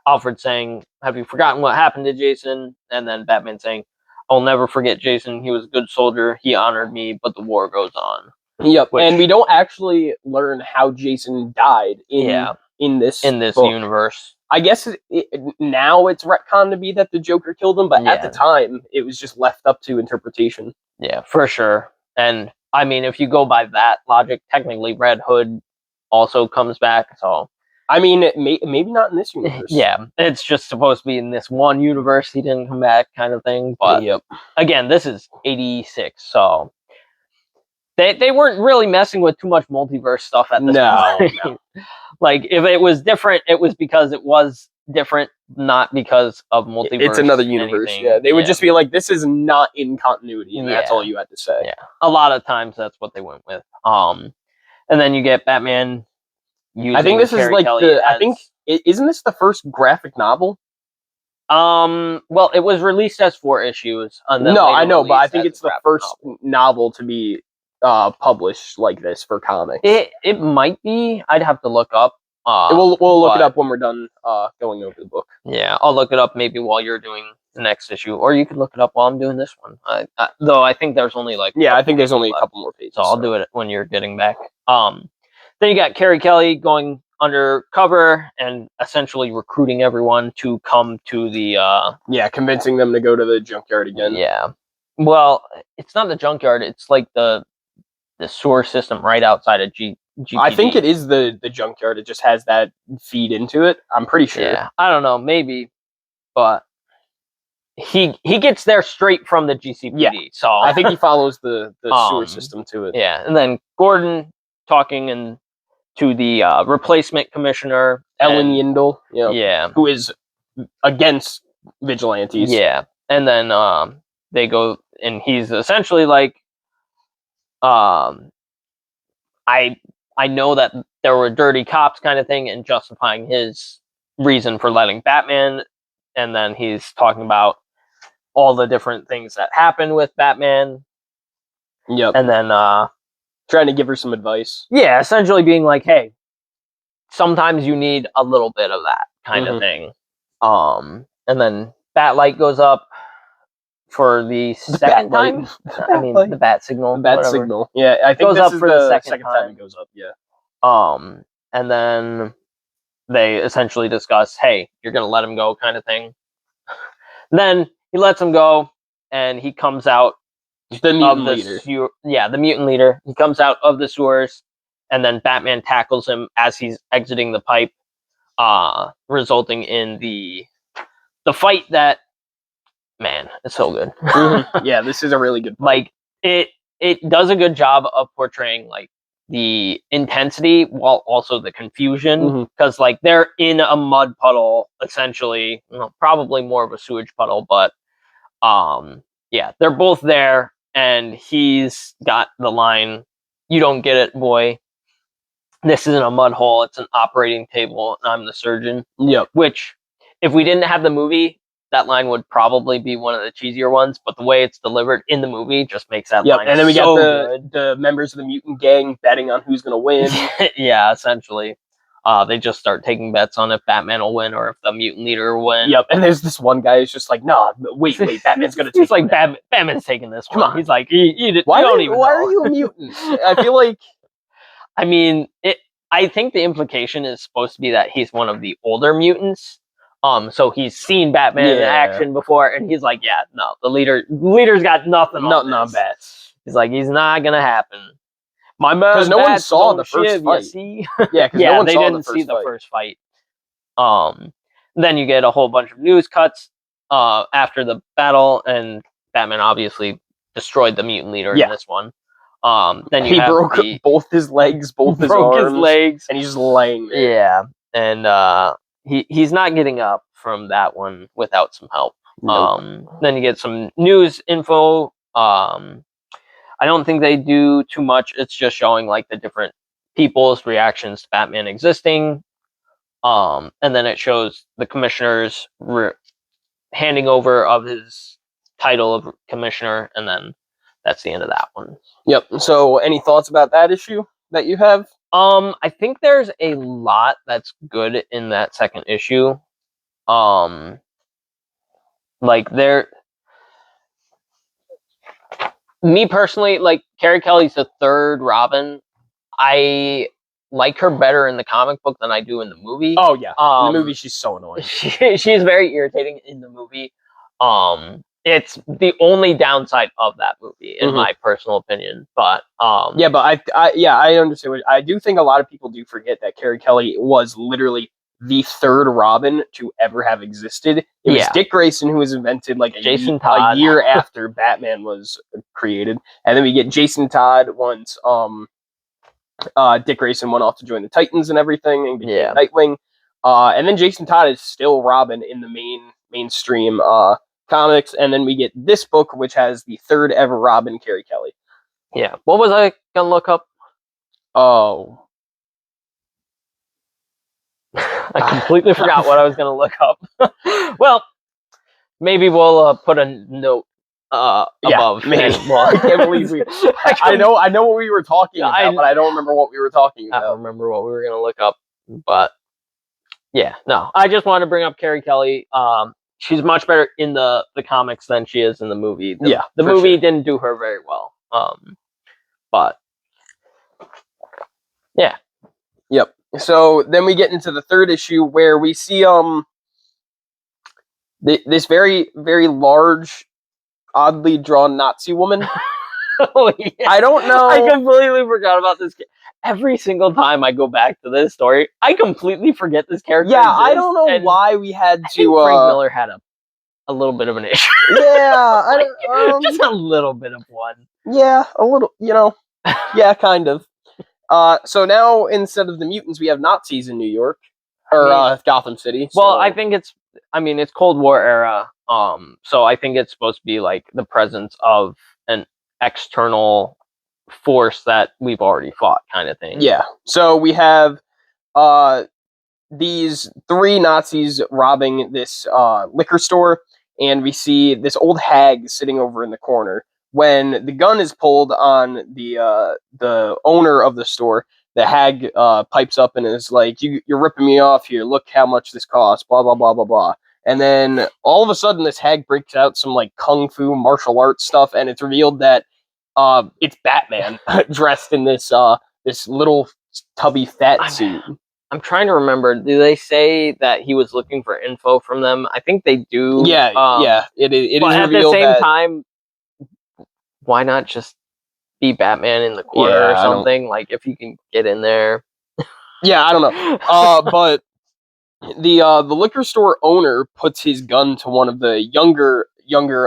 Alfred saying, "Have you forgotten what happened to Jason?" And then Batman saying, "I'll never forget Jason. He was a good soldier. He honored me, but the war goes on." Yep. And we don't actually learn how Jason died in this book. Universe. I guess now it's retconned to be that the Joker killed him, but at the time it was just left up to interpretation. Yeah, for sure. And I mean, if you go by that logic, technically Red Hood also comes back. So I mean, maybe not in this universe. Yeah, it's just supposed to be in this one universe he didn't come back, kind of thing. But again, this is 86, so they weren't really messing with too much multiverse stuff at this point. No. Like, if it was different, it was because it was different, not because of multiverse. It's another universe. Anything. Yeah, they would just be like, "This is not in continuity," and that's all you had to say. Yeah, a lot of times that's what they went with. And then you get Batman. I think this is like isn't this the first graphic novel? Well, it was released as 4 issues, and then No, later I know, but I released think as it's a the graphic first novel. novel to be published like this for comics. It might be. I'd have to look up. We'll look it but, up when we're done going over the book. Yeah, I'll look it up maybe while you're doing the next issue, or you could look it up while I'm doing this one. Though I think there's only like Yeah, I couple think there's pages only a left, couple more pages. so I'll do it when you're getting back. Then you got Carrie Kelly going undercover and essentially recruiting everyone to come to the Yeah, convincing them to go to the junkyard again. yeah. Well, it's not the junkyard. It's like the sewer system right outside of GPD. I think it is the junkyard. It just has that feed into it. I'm pretty sure. Yeah, I don't know, maybe, but he gets there straight from the GCPD. Yeah. So I think he follows the sewer Um, system to it. yeah, and then Gordon talking to the replacement commissioner, Ellen and- Yindel, Yeah, who is against vigilantes. yeah, and then they go, and he's essentially like, I know that there were dirty cops kind of thing, and justifying his reason for letting Batman, and then he's talking about all the different things that happen with Batman, Yep. and then Trying to give her some advice. yeah, essentially being like, hey, sometimes you need a little bit of that kind of thing. And then Batlight goes up for the second time. I mean, the bat signal. The bat whatever. signal. Yeah, I think Goes this up is for the the second second time. time it goes up. Yeah. And then they essentially discuss, hey, you're gonna let him go, kind of thing. Then he lets him go, and he comes out The of mutant the leader. the mutant leader. He comes out of the sewers, and then Batman tackles him as he's exiting the pipe, resulting in the fight that, man, it's so good. Yeah, this is a really good fight. Like it does a good job of portraying like the intensity while also the confusion, because like they're in a mud puddle essentially, probably more of a sewage puddle, but yeah, they're both there, and he's got the line, "You don't get it, boy. This isn't a mud hole, it's an operating table, and I'm the surgeon." Yep. Which, if we didn't have the movie, that line would probably be one of the cheesier ones, but the way it's delivered in the movie just makes that line And then we so got the members of the mutant gang betting on who's gonna win. yeah, essentially. They just start taking bets on if Batman will win or if the mutant leader will win. Yep. And there's this one guy who's just like, nah, wait, Batman's gonna take He's like, it. Batman's taking this Come one. on. He's like, you Why don't even why know. are you a mutant? I feel like I mean, I think the implication is supposed to be that he's one of the older mutants. So he's seen Batman in action before, and he's like, yeah, no, the leader's got nothing on bats. He's like, he's not gonna happen. My man, Because no one saw the first shiv, fight. you see? Yeah, because Yeah, no one they saw didn't the first see the fight. first fight. Then you get a whole bunch of news cuts after the battle, and Batman obviously destroyed the mutant leader in this one. Then he broke both his legs, both his arms, his legs, and he's just laying there. Yeah, and he's not getting up from that one without some help. Nope. Then you get some news info. I don't think they do too much. It's just showing like the different people's reactions to Batman existing. And then it shows the commissioner's handing over of his title of commissioner, and then that's the end of that one. Yep. So, any thoughts about that issue that you have? I think there's a lot that's good in that second issue. Like me personally, like Carrie Kelly's the third Robin. I like her better in the comic book than I do in the movie. Oh yeah, in the movie she's so annoying. She is very irritating in the movie. It's the only downside of that movie, in my personal opinion. But yeah, but I understand. I do think a lot of people do forget that Carrie Kelly was literally the third Robin to ever have existed. It was Dick Grayson who was invented like a year after Batman was created, and then we get Jason Todd once Dick Grayson went off to join the Titans and everything and became Nightwing. And then Jason Todd is still Robin in the mainstream comics, and then we get this book, which has the third ever Robin, Carrie Kelly. Yeah. What was I gonna look up? Oh. I completely forgot what I was gonna look up. Well, Maybe we'll put a note Yeah, above. maybe. and we'll- I can't believe we. I know what we were talking Yeah, about, but I don't remember what we were talking I don't about. remember what we were gonna look up, but yeah, no. I just wanted to bring up Carrie Kelly. She's much better in the comics than she is in the movie. The For movie sure. didn't do her very well. But yeah, Yep. So then we get into the third issue where we see this very very large, oddly drawn Nazi woman. oh, yeah. I don't know. I completely forgot about this. Every single time I go back to this story, I completely forget this character. Yeah, I exists, don't know and why we had I think to. Frank Miller had a little bit of an issue. Yeah, I don't. Just a little bit of one. Yeah, a little. Yeah, kind of. So now instead of the mutants, we have Nazis in New York or Gotham City. Well, so- I think it's Cold War era. So I think it's supposed to be like the presence of an external force that we've already fought, kind of thing. Yeah. So we have these three Nazis robbing this liquor store, and we see this old hag sitting over in the corner. When the gun is pulled on the owner of the store, the hag pipes up and is like, "You're ripping me off here. Look how much this costs." Blah blah blah blah blah. And then all of a sudden, this hag breaks out some like kung fu martial arts stuff, and it's revealed that it's Batman dressed in this little tubby fat suit. I'm trying to remember. Do they say that he was looking for info from them? I think they do. Yeah. It But is at the revealed same that time, why not just be Batman in the corner Yeah, or I don't- something? Like if you can get in there. yeah, I don't know. But the liquor store owner puts his gun to one of the younger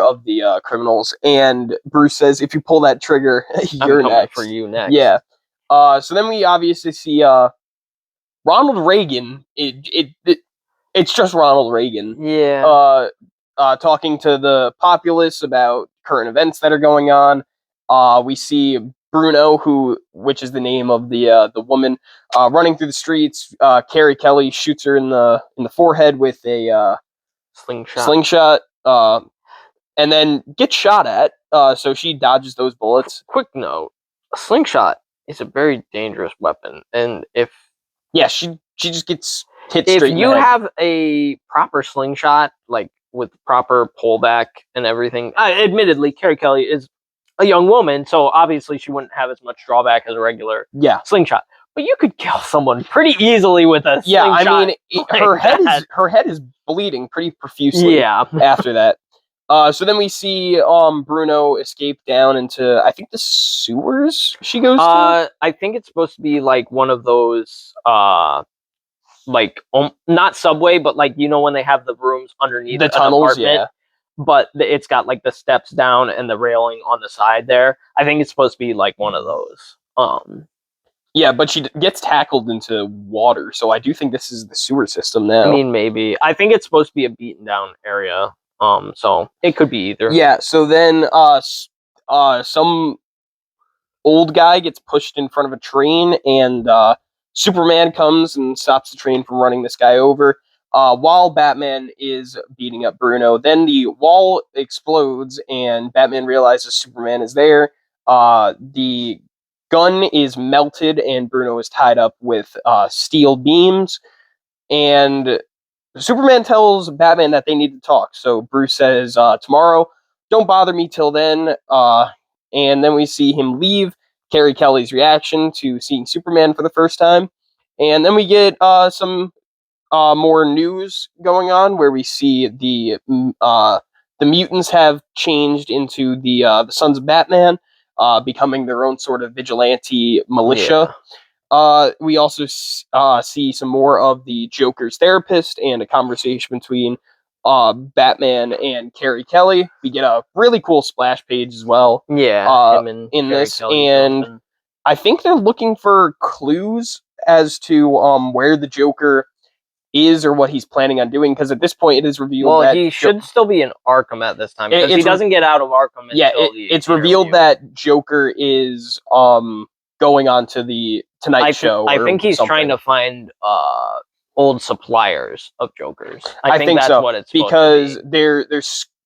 of the criminals, and Bruce says, "If you pull that trigger, I'm you're coming next." for you next. Yeah. So then we obviously see Ronald Reagan. It's just Ronald Reagan. Yeah. Talking to the populace about current events that are going on. We see Bruno, which is the name of the woman, running through the streets. Carrie Kelly shoots her in the forehead with a slingshot, and then gets shot at. So she dodges those bullets. Quick note: a slingshot is a very dangerous weapon, and if she just gets hit if straight in the you head. have a proper slingshot, like with proper pullback and everything, admittedly, Carrie Kelly is a young woman, so obviously she wouldn't have as much drawback as a regular slingshot. But you could kill someone pretty easily with a slingshot. I mean, like her head is bleeding pretty profusely. Yeah. After that, so then we see Bruno escape down into, I think, the sewers. She goes to. I think it's supposed to be like one of those like not subway, but like when they have the rooms underneath The tunnels, apartment, yeah. but it's got like the steps down and the railing on the side there. I think it's supposed to be like one of those. Yeah, but she gets tackled into water, so I do think this is the sewer system now. I mean, maybe. I think it's supposed to be a beaten down area. So it could be either. Yeah. So then, some old guy gets pushed in front of a train, and Superman comes and stops the train from running this guy over. While Batman is beating up Bruno, then the wall explodes, and Batman realizes Superman is there. The gun is melted, and Bruno is tied up with steel beams. And Superman tells Batman that they need to talk. So Bruce says, "Tomorrow, don't bother me till then." And then we see him leave. Carrie Kelly's reaction to seeing Superman for the first time, and then we get some more news going on where we see the mutants have changed into the Sons of Batman, becoming their own sort of vigilante militia. We also see some more of the Joker's therapist and a conversation between Batman and Carrie Kelly. We get a really cool splash page as well. Yeah, him and in Carrie this, Kelly and Johnson. I think they're looking for clues as to where the Joker is or what he's planning on doing, because at this point it is revealed that he should still be in Arkham at this time, because he it's doesn't get out of Arkham until it's revealed that Joker is going on to the Tonight Show. I think he's something. trying to find old suppliers of Jokers. I think that's so, what it's because supposed to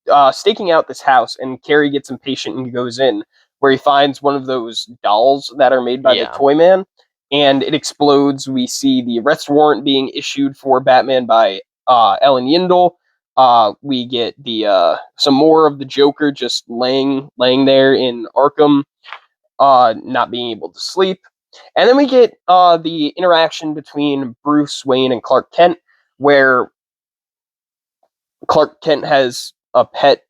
they're staking out this house, and Carrie gets impatient and goes in, where he finds one of those dolls that are made by the Yeah. Toy Man, and it explodes. We see the arrest warrant being issued for Batman by Ellen Yindel. We get the some more of the Joker just laying there in Arkham, not being able to sleep. And then we get the interaction between Bruce Wayne and Clark Kent, where Clark Kent has a pet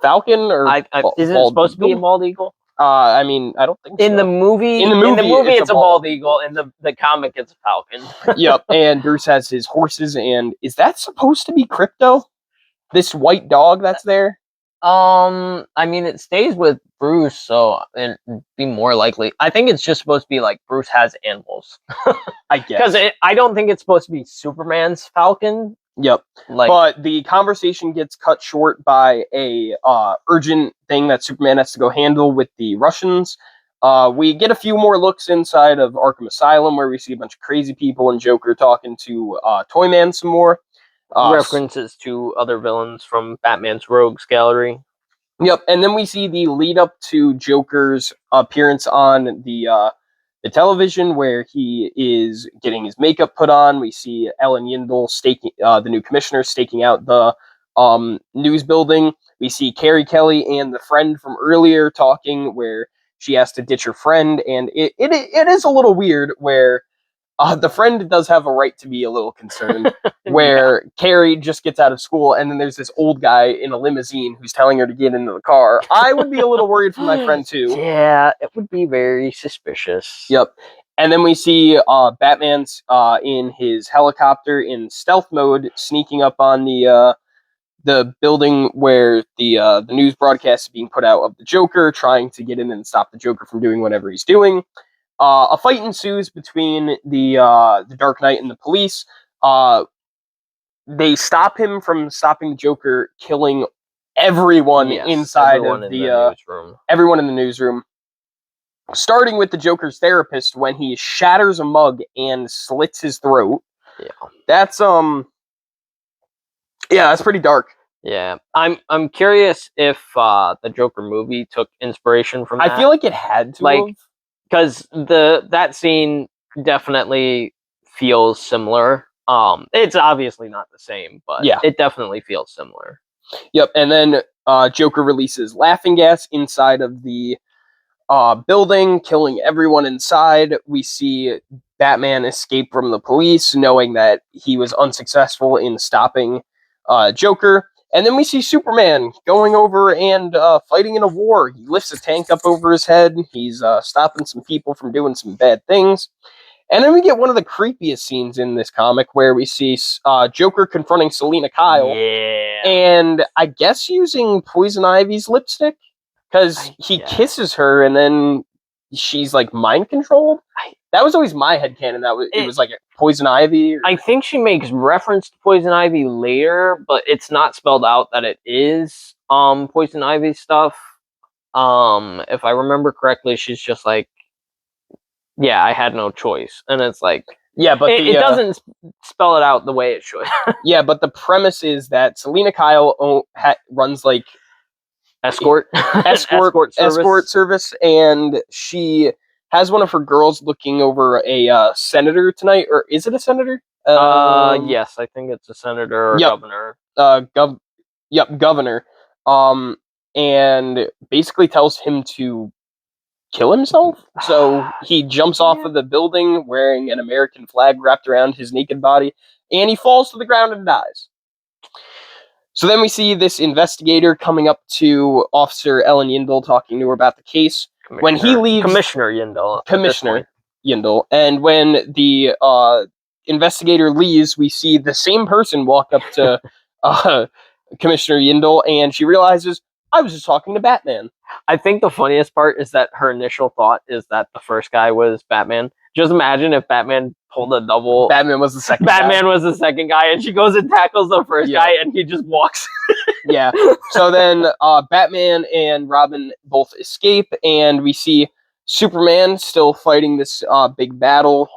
falcon, or isn't it bald supposed to be a eagle? bald eagle? I mean, I don't think In so. the movie, it's a bald eagle. In the comic, it's a falcon. Yep, and Bruce has his horses, and is that supposed to be Crypto? This white dog that's there? I mean, it stays with Bruce, so it'd be more likely. I think it's just supposed to be like Bruce has animals. I guess. Because I don't think it's supposed to be Superman's falcon. Yep. Like, but the conversation gets cut short by a urgent thing that Superman has to go handle with the Russians. We get a few more looks inside of Arkham Asylum, where we see a bunch of crazy people and Joker talking to Toyman some more. References to other villains from Batman's Rogues Gallery. Yep, and then we see the lead up to Joker's appearance on the television, where he is getting his makeup put on. We see Ellen Yindel staking, the new commissioner, staking out the news building. We see Carrie Kelly and the friend from earlier talking, where she has to ditch her friend, and it is a little weird where the friend does have a right to be a little concerned, where Carrie just gets out of school, and then there's this old guy in a limousine who's telling her to get into the car. I would be a little worried for my friend, too. Yeah, it would be very suspicious. Yep. And then we see Batman's in his helicopter in stealth mode, sneaking up on the building where the news broadcast is being put out of the Joker, trying to get in and stop the Joker from doing whatever he's doing. A fight ensues between the Dark Knight and the police. They stop him from stopping the Joker, killing everyone inside everyone of in the newsroom. Everyone in the newsroom. Starting with the Joker's therapist when he shatters a mug and slits his throat. Yeah. That's that's pretty dark. Yeah. I'm curious if the Joker movie took inspiration from that. I feel like it had to, like, because that scene definitely feels similar. It's obviously not the same, but yeah, it definitely feels similar. Yep. And then Joker releases laughing gas inside of the building, killing everyone inside. We see Batman escape from the police, knowing that he was unsuccessful in stopping Joker. And then we see Superman going over and fighting in a war. He lifts a tank up over his head. He's stopping some people from doing some bad things. And then we get one of the creepiest scenes in this comic, where we see Joker confronting Selina Kyle. Yeah. And I guess using Poison Ivy's lipstick, because he kisses her and then she's like mind controlled. That was always my headcanon. It was like a Poison Ivy. I think she makes reference to Poison Ivy later, but it's not spelled out that it is Poison Ivy stuff. If I remember correctly, she's just like, yeah, I had no choice, and it's like, yeah, but it doesn't spell it out the way it should. Yeah, but the premise is that Selina Kyle runs like escort service, and she has one of her girls looking over a senator tonight, or is it a senator? Yes, I think it's a senator or governor. Governor. And basically tells him to kill himself. So he jumps off of the building wearing an American flag wrapped around his naked body, and he falls to the ground and dies. So then we see this investigator coming up to Officer Ellen Yindel, talking to her about the case. When he leaves, Commissioner Yindel, and when the investigator leaves, we see the same person walk up to Commissioner Yindel, and she realizes, I was just talking to Batman. I think the funniest part is that her initial thought is that the first guy was Batman. Just imagine if Batman pulled a double. Batman was the second guy, and she goes and tackles the first guy, and he just walks. Yeah. So then Batman and Robin both escape, and we see Superman still fighting this big battle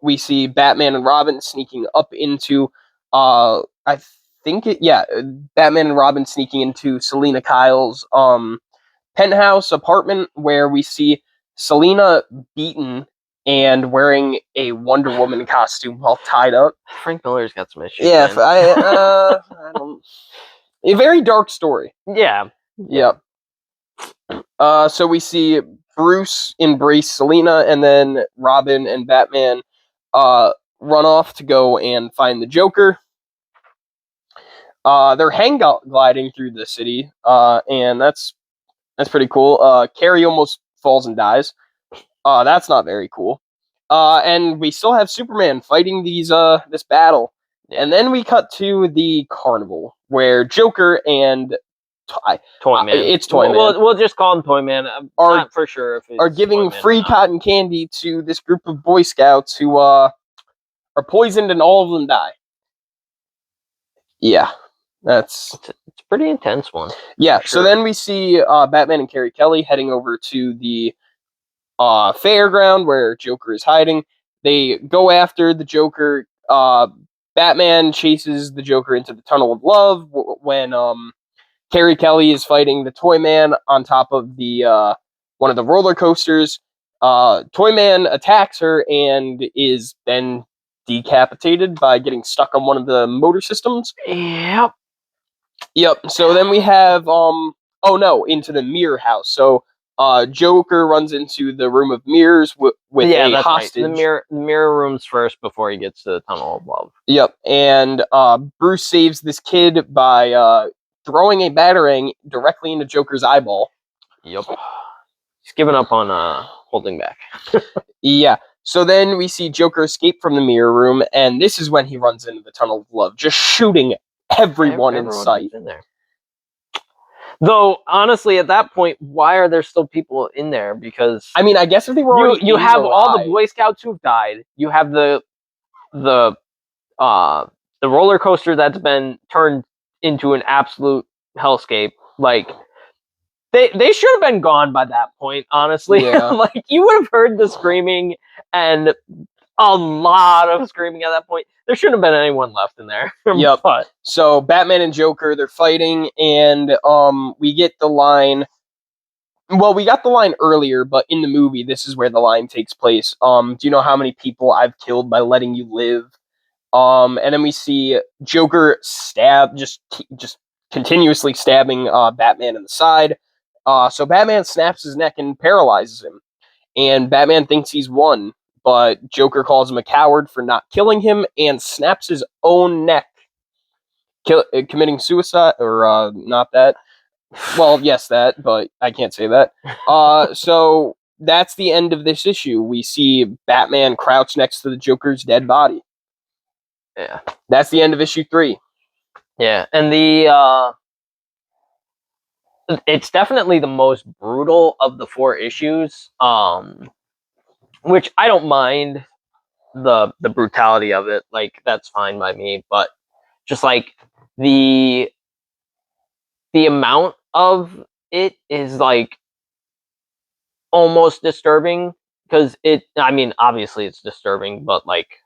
we see Batman and Robin sneaking up into Batman and Robin sneaking into Selena Kyle's penthouse apartment, where we see Selena beaten and wearing a Wonder Woman costume while tied up. Frank Miller's got some issues. Yeah, man. I don't. A very dark story. Yeah. Yep. So we see Bruce embrace Selena, and then Robin and Batman run off to go and find the Joker. They're hang gliding through the city, and that's pretty cool. Carrie almost falls and dies. That's not very cool. And we still have Superman fighting this battle. And then we cut to the carnival where Joker and Toyman. It's Toyman. We'll just call him Toyman. I'm not for sure if it's are giving Toyman free or not. cotton candy to this group of Boy Scouts who are poisoned and all of them die. Yeah, it's a pretty intense one. Yeah. Sure. So then we see Batman and Carrie Kelly heading over to the fairground where Joker is hiding. They go after the Joker. Batman chases the Joker into the Tunnel of Love when Carrie Kelly is fighting the Toyman on top of the one of the roller coasters. Toyman attacks her and is then decapitated by getting stuck on one of the motor systems. Yep. So then we have into the mirror house. So Joker runs into the room of mirrors with a hostage. Right. The mirror rooms first before he gets to the Tunnel of Love. Yep. And Bruce saves this kid by throwing a batarang directly into Joker's eyeball. Yep. He's given up on holding back. Yeah. So then we see Joker escape from the mirror room, and this is when he runs into the Tunnel of Love, just shooting everyone in sight. In there. Though, honestly, at that point, why are there still people in there? Because I mean, I guess if they were already you have all the Boy Scouts who've died. You have the roller coaster that's been turned into an absolute hellscape. Like they should have been gone by that point. Honestly, Yeah. like you would have heard the screaming and a lot of screaming at that point. There shouldn't have been anyone left in there. Yep. But so Batman and Joker, they're fighting, and we get the line. Well, we got the line earlier, but in the movie, this is where the line takes place. Do you know how many people I've killed by letting you live? And then we see Joker just continuously stabbing Batman in the side. So Batman snaps his neck and paralyzes him, and Batman thinks he's won. But Joker calls him a coward for not killing him and snaps his own neck, committing suicide, or not that. Well, yes, that, but I can't say that. So that's the end of this issue. We see Batman crouch next to the Joker's dead body. Yeah. That's the end of issue 3. Yeah, and it's definitely the most brutal of the 4 issues. Which I don't mind the brutality of it. Like, that's fine by me, but just like the amount of it is like almost disturbing, because obviously it's disturbing, but like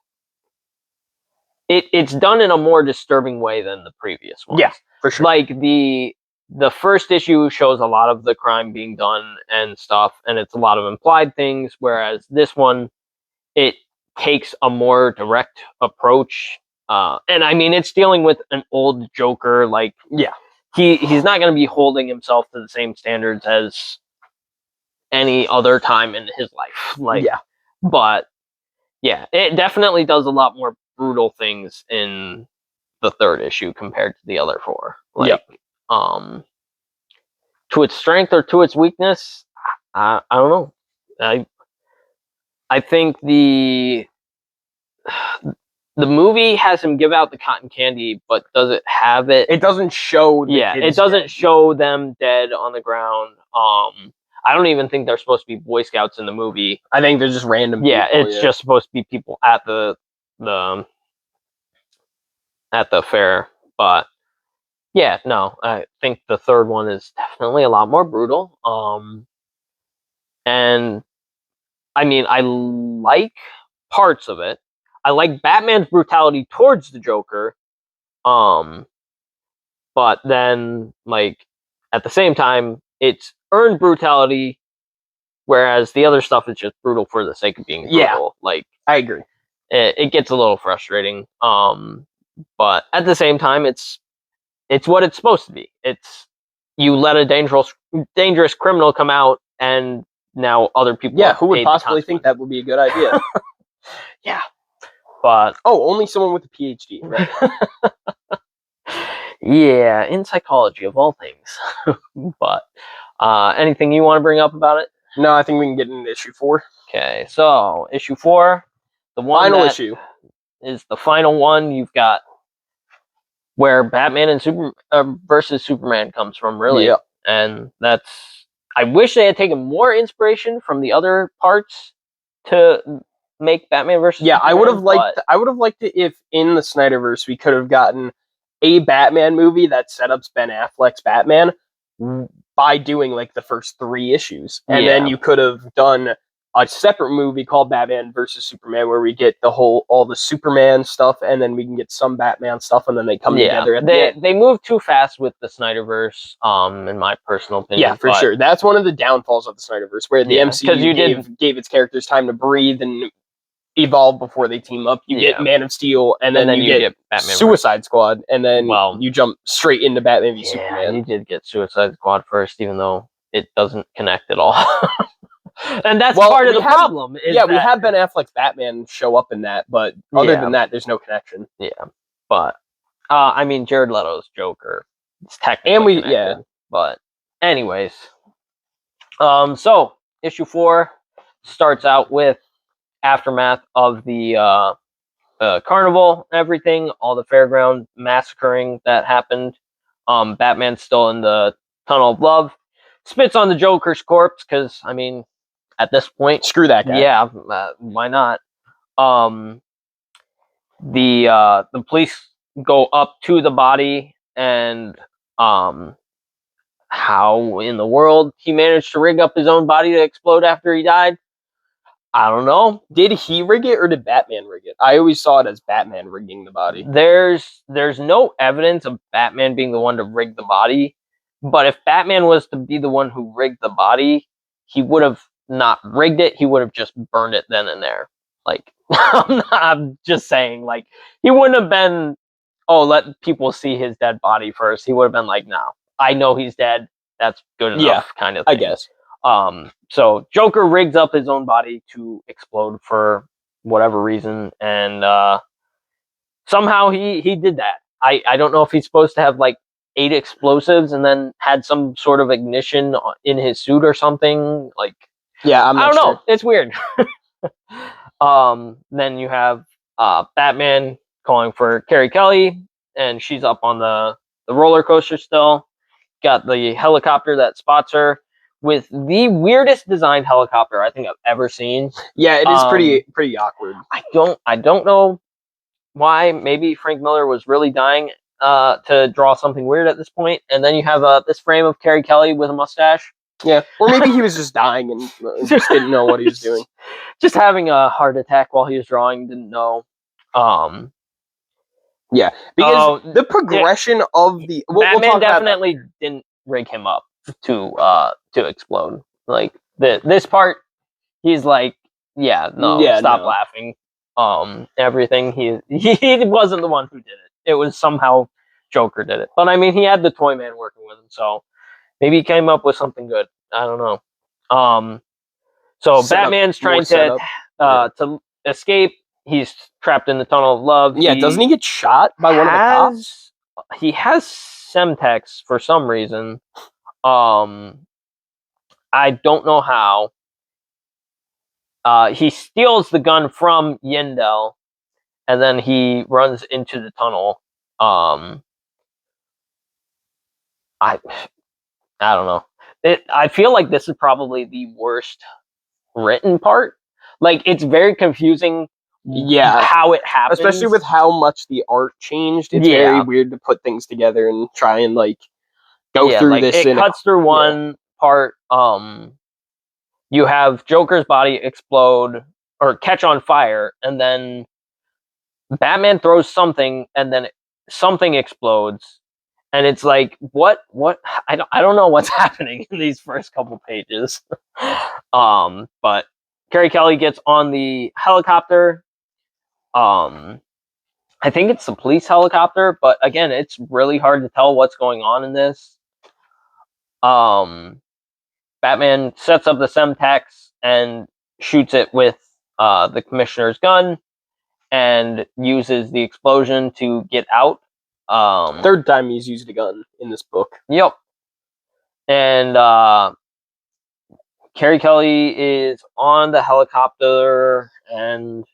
it's done in a more disturbing way than the previous ones. Yeah, for sure. Like the first issue shows a lot of the crime being done and stuff, and it's a lot of implied things, whereas this one, it takes a more direct approach. And I mean, it's dealing with an old Joker. Like, yeah, he's not going to be holding himself to the same standards as any other time in his life. Like, yeah. But yeah, it definitely does a lot more brutal things in the 3rd issue compared to the other 4. Like, yep. To its strength or to its weakness, I don't know. I think the movie has him give out the cotton candy, but does it have it? It doesn't show. It doesn't show them dead on the ground. I don't even think they're supposed to be Boy Scouts in the movie. I think they're just random. Yeah, people, it's just supposed to be people at the fair. But yeah, no, I think the 3rd one is definitely a lot more brutal. And I mean, I like parts of it. I like Batman's brutality towards the Joker, but then like at the same time, it's earned brutality, whereas the other stuff is just brutal for the sake of being brutal. Yeah. Like I agree. it gets a little frustrating. But at the same time, it's what it's supposed to be. It's you let a dangerous criminal come out, and now other people. Yeah, have who would paid the possibly think that would be a good idea? Yeah, but Oh, only someone with a PhD, right? yeah, in psychology of all things. But anything you want to bring up about it? No, I think we can get into issue 4. Okay, so issue 4, the one Final that issue. is the final one. You've got where Batman and versus Superman comes from, really. Yep. And that's. I wish they had taken more inspiration from the other parts to make Batman versus. Yeah, Superman, I would have liked it if in the Snyderverse we could have gotten a Batman movie that set up Ben Affleck's Batman by doing like the first 3 issues, and then Yeah. you could have done a separate movie called Batman versus Superman where we get all the Superman stuff, and then we can get some Batman stuff, and then they come together at the end. They moved too fast with the Snyderverse, in my personal opinion. Yeah, for sure. That's one of the downfalls of the Snyderverse, where the MCU gave its characters time to breathe and evolve before they team up. You get Man of Steel, and then you get Batman Suicide Squad, and then you jump straight into Batman v Superman. You did get Suicide Squad first, even though it doesn't connect at all. And that's part of the problem. We have Ben Affleck's Batman show up in that, but other than that, there's no connection. Yeah, but I mean, Jared Leto's Joker. It's technically connected, but anyways, so issue 4 starts out with aftermath of the carnival, everything, all the fairground massacring that happened. Batman's still in the Tunnel of Love, spits on the Joker's corpse because, I mean, at this point, screw that guy. Yeah, why not? The police go up to the body, and how in the world he managed to rig up his own body to explode after he died, I don't know. Did he rig it or did Batman rig it? I always saw it as Batman rigging the body. There's no evidence of Batman being the one to rig the body, but if Batman was to be the one who rigged the body, he would have not rigged it. He would have just burned it then and there. Like, I'm just saying, like, he wouldn't have been, let people see his dead body first. He would have been like, no, I know he's dead. That's good enough, kind of thing. I guess. So Joker rigs up his own body to explode for whatever reason, and somehow he did that. I don't know if he's supposed to have like 8 explosives and then had some sort of ignition in his suit or something. Like, yeah, I don't know. It's weird. Then you have Batman calling for Carrie Kelly, and she's up on the roller coaster still. Got the helicopter that spots her with the weirdest designed helicopter I think I've ever seen. Yeah, it is pretty awkward. I don't know why. Maybe Frank Miller was really dying to draw something weird at this point, and then you have this frame of Carrie Kelly with a mustache. Yeah, or maybe he was just dying and just didn't know what he was doing. Just having a heart attack while he was drawing, didn't know. Yeah, because the progression of the Batman definitely didn't rig him up to explode. Like this part, he's like, stop laughing. Everything he wasn't the one who did it. It was somehow Joker did it. But I mean, he had the Toyman working with him, so maybe he came up with something good. I don't know. So Batman's trying to escape. He's trapped in the Tunnel of Love. Yeah, doesn't he get shot by one of the cops? He has Semtex for some reason. I don't know how. He steals the gun from Yindel, and then he runs into the tunnel. I don't know. I feel like this is probably the worst written part. Like, it's very confusing. Yeah, how it happens, especially with how much the art changed. It's very weird to put things together and try and like go through this. It cuts through one part. You have Joker's body explode or catch on fire, and then Batman throws something, and then something explodes, and it's like, what? I don't know what's happening in these first couple pages. But Carrie Kelly gets on the helicopter. I think it's the police helicopter, but again, it's really hard to tell what's going on in this. Batman sets up the Semtex and shoots it with the commissioner's gun and uses the explosion to get out. Third time he's used a gun in this book. Yep. And Carrie Kelly is on the helicopter, and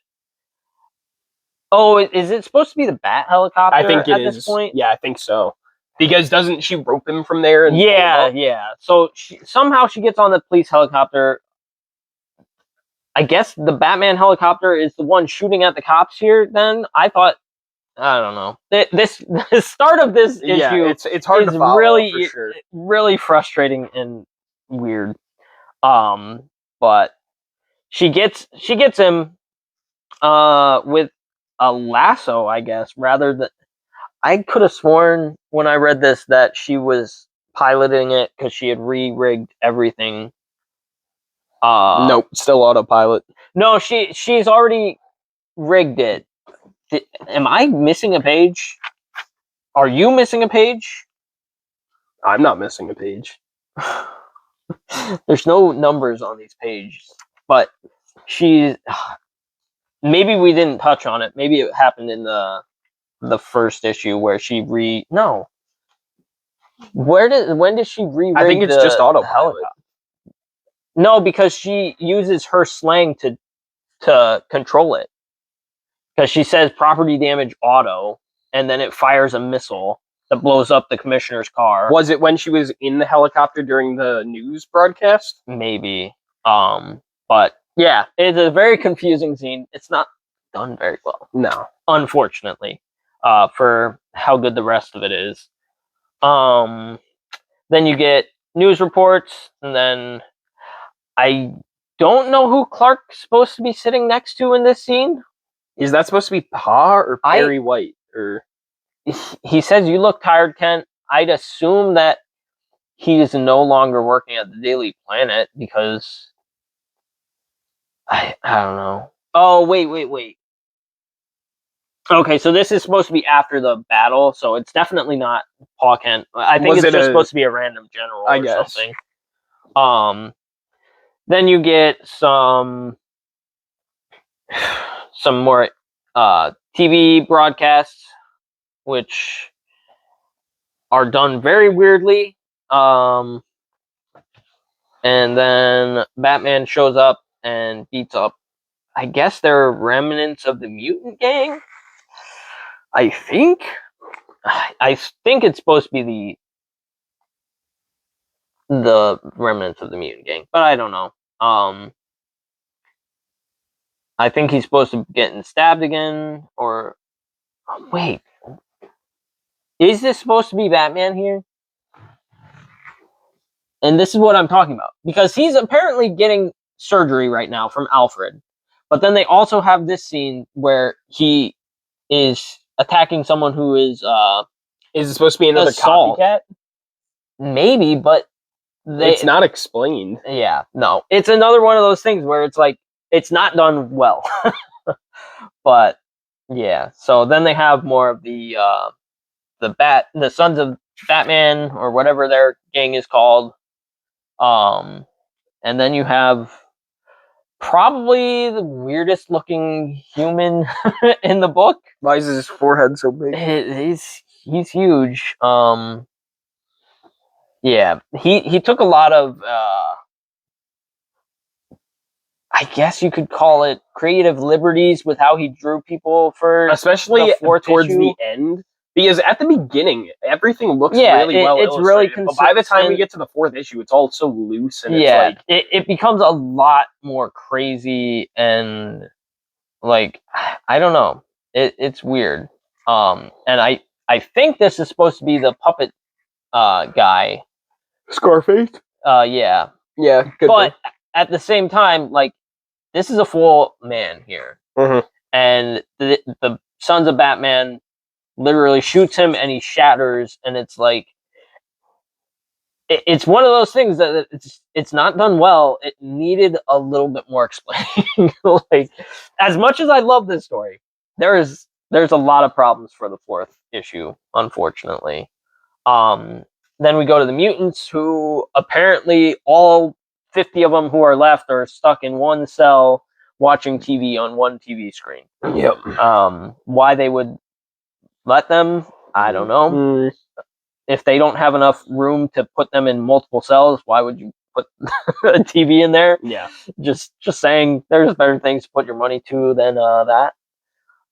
is it supposed to be the Bat helicopter? I think it at is. this point. Yeah, I think so. Because doesn't she rope him from there? And Yeah. So somehow she gets on the police helicopter. I guess the Batman helicopter is the one shooting at the cops here. Then I don't know. The start of this issue, it's hard to follow. Really, for sure. really frustrating and weird. But she gets him with a lasso, I guess, rather than. I could have sworn when I read this that she was piloting it because she had re-rigged everything. Nope, still autopilot. No, she's already rigged it. Am I missing a page? Are you missing a page? I'm not missing a page. There's no numbers on these pages, but maybe we didn't touch on it. Maybe it happened in the first issue where she no. When did she re-rig? I think it's just autopilot. Helicopter? No, because she uses her slang to control it. Because she says property damage auto, and then it fires a missile that blows up the commissioner's car. Was it when she was in the helicopter during the news broadcast? Maybe. But yeah, it's a very confusing scene. It's not done very well. No. Unfortunately. For how good the rest of it is. Then you get news reports, and then I don't know who Clark's supposed to be sitting next to in this scene. Is that supposed to be Pa or Perry White? Or he says, "You look tired, Kent." I'd assume that he is no longer working at the Daily Planet because I don't know. Oh, wait. Okay, so this is supposed to be after the battle, so it's definitely not Pa Kent. I think it's just supposed to be a random general or something. Then you get some more TV broadcasts, which are done very weirdly. And then Batman shows up and beats up, I guess they're remnants of the mutant gang. I think it's supposed to be the remnants of the mutant gang, but I don't know. I think he's supposed to be getting stabbed again, or wait, is this supposed to be Batman here? And this is what I'm talking about, because he's apparently getting surgery right now from Alfred, but then they also have this scene where he is attacking someone who is it supposed to be another copycat? Maybe, but it's not explained. Yeah, no. It's another one of those things where it's like it's not done well. But yeah, so then they have more of the Sons of Batman, or whatever their gang is called. And then you have probably the weirdest looking human in the book. Why is his forehead so big? He's huge. Yeah, he took a lot of I guess you could call it creative liberties with how he drew people for especially towards issue. The end. Because at the beginning, everything looks really well it's really consistent. But by the time we get to the fourth issue, it's all so loose, and it's like it becomes a lot more crazy, and like I don't know, it's weird. And I think this is supposed to be the puppet guy, Scarface. Yeah, but at the same time, like this is a full man here, mm-hmm. and the Sons of Batman literally shoots him and he shatters, and it's like it's one of those things that it's not done well. It needed a little bit more explaining. Like, as much as I love this story, there's a lot of problems for the fourth issue, unfortunately. Then we go to the mutants, who apparently all 50 of them who are left are stuck in one cell watching TV on one TV screen. Yep. Why they would let them, I don't know. If they don't have enough room to put them in multiple cells, why would you put a TV in there? Yeah. Just saying, there's better things to put your money to than that.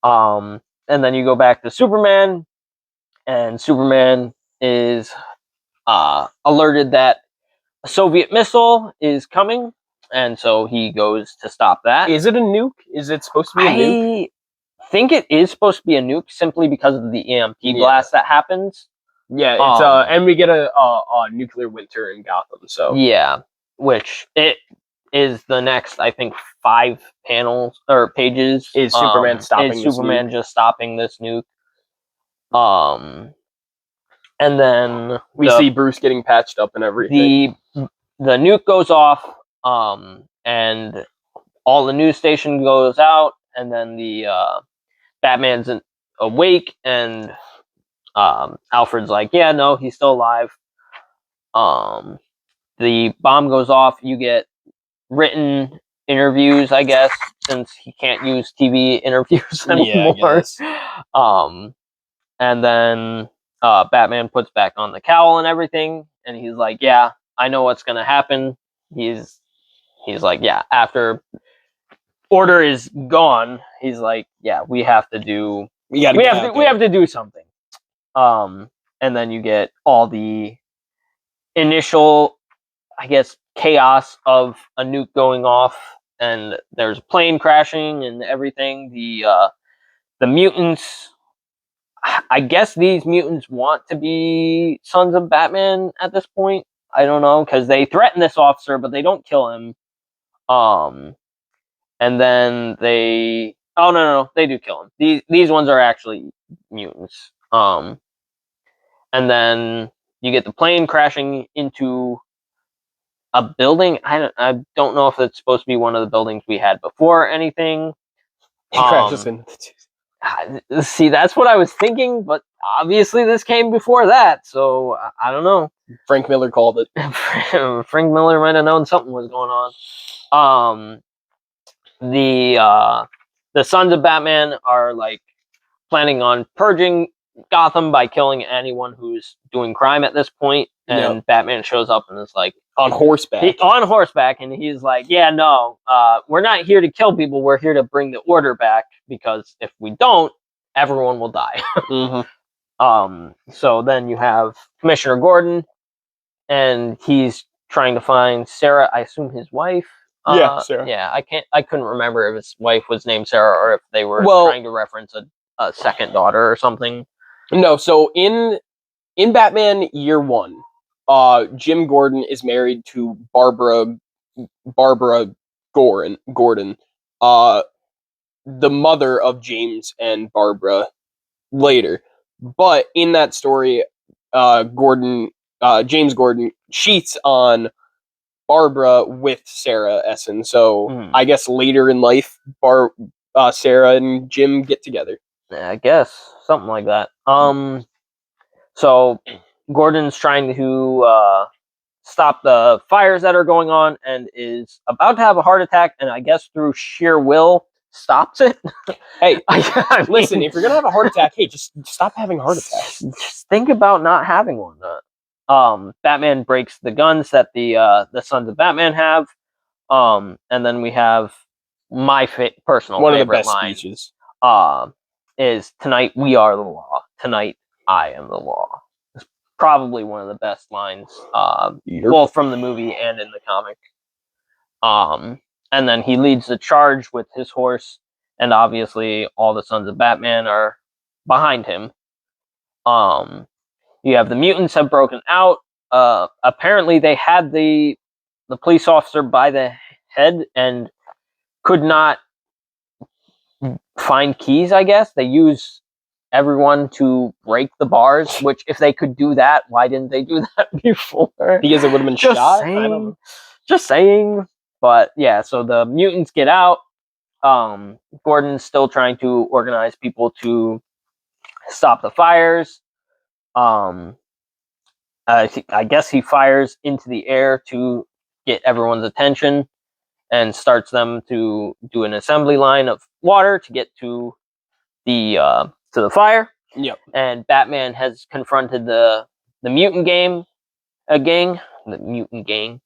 And then you go back to Superman, and Superman is alerted that a Soviet missile is coming, and so he goes to stop that. Is it a nuke? Is it supposed to be a nuke? I think it is supposed to be a nuke simply because of the EMP blast that happens. Yeah, it's and we get a nuclear winter in Gotham. So yeah, which it is the next, I think, 5 panels or pages. Is Superman stopping is this Superman nuke? just stopping this nuke? And then we see Bruce getting patched up and everything. The nuke goes off, and all the news station goes out, and then the Batman's awake, and Alfred's like, yeah, no, he's still alive. The bomb goes off. You get written interviews, I guess, since he can't use TV interviews anymore. And then Batman puts back on the cowl and everything, and he's like, yeah, I know what's gonna happen. He's like, yeah, after order is gone, he's like, yeah, we have to do something. And then you get all the initial, I guess, chaos of a nuke going off, and there's a plane crashing and everything. The mutants, I guess these mutants want to be Sons of Batman at this point. I don't know, because they threaten this officer, but they don't kill him. And then they... Oh, no, they do kill him. These ones are actually mutants. And then you get the plane crashing into a building. I don't know if it's supposed to be one of the buildings we had before or anything. He crashes into the See, that's what I was thinking, but obviously this came before that, so I don't know. Frank Miller called it. Frank Miller might have known something was going on. The Sons of Batman are like planning on purging Gotham by killing anyone who's doing crime at this point, and Batman shows up and is like on horseback, and he's like, yeah, no, we're not here to kill people, we're here to bring the order back, because if we don't, everyone will die. So then you have Commissioner Gordon, and he's trying to find Sarah, I assume his wife. Sarah. Yeah, I couldn't remember if his wife was named Sarah or if they were trying to reference a second daughter or something. No, so in Batman Year One, Jim Gordon is married to Barbara Gordon, the mother of James and Barbara later. But in that story, James Gordon cheats on Barbara with Sarah Essen. So I guess later in life, Sarah and Jim get together. I guess something like that. So Gordon's trying to stop the fires that are going on, and is about to have a heart attack, and I guess through sheer will stops it. Hey, listen, if you're gonna have a heart attack, hey, just stop having heart attacks. Just think about not having one. Batman breaks the guns that the Sons of Batman have, and then we have my personal one favorite of the best line. Speeches. Is tonight we are the law. Tonight I am the law. It's probably one of the best lines, both from the movie and in the comic. And then he leads the charge with his horse, and obviously all the Sons of Batman are behind him. You have the mutants have broken out. Apparently they had the police officer by the head and could not find keys, I guess. They use everyone to break the bars, which if they could do that, why didn't they do that before? Because it would have been Just shot. saying. I don't know. Just saying. But yeah, so the mutants get out. Gordon's still trying to organize people to stop the fires. I guess he fires into the air to get everyone's attention and starts them to do an assembly line of water to get to the fire. Yep. And Batman has confronted the mutant gang. The mutant gang.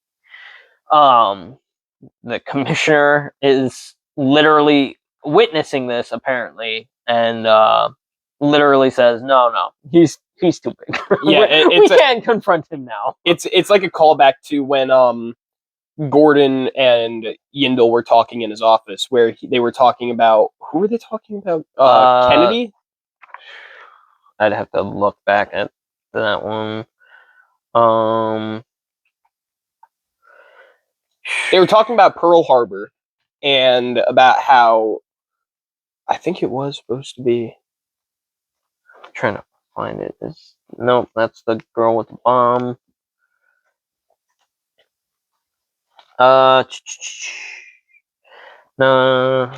The commissioner is literally witnessing this apparently, and literally says, "No, he's too big. Yeah, we can't confront him now." It's like a callback to when Gordon and Yindel were talking in his office, where they were talking about, who were they talking about? Kennedy. I'd have to look back at that one. They were talking about Pearl Harbor and about how I think it was supposed to be. I'm trying to find it. Nope, that's the girl with the bomb. No.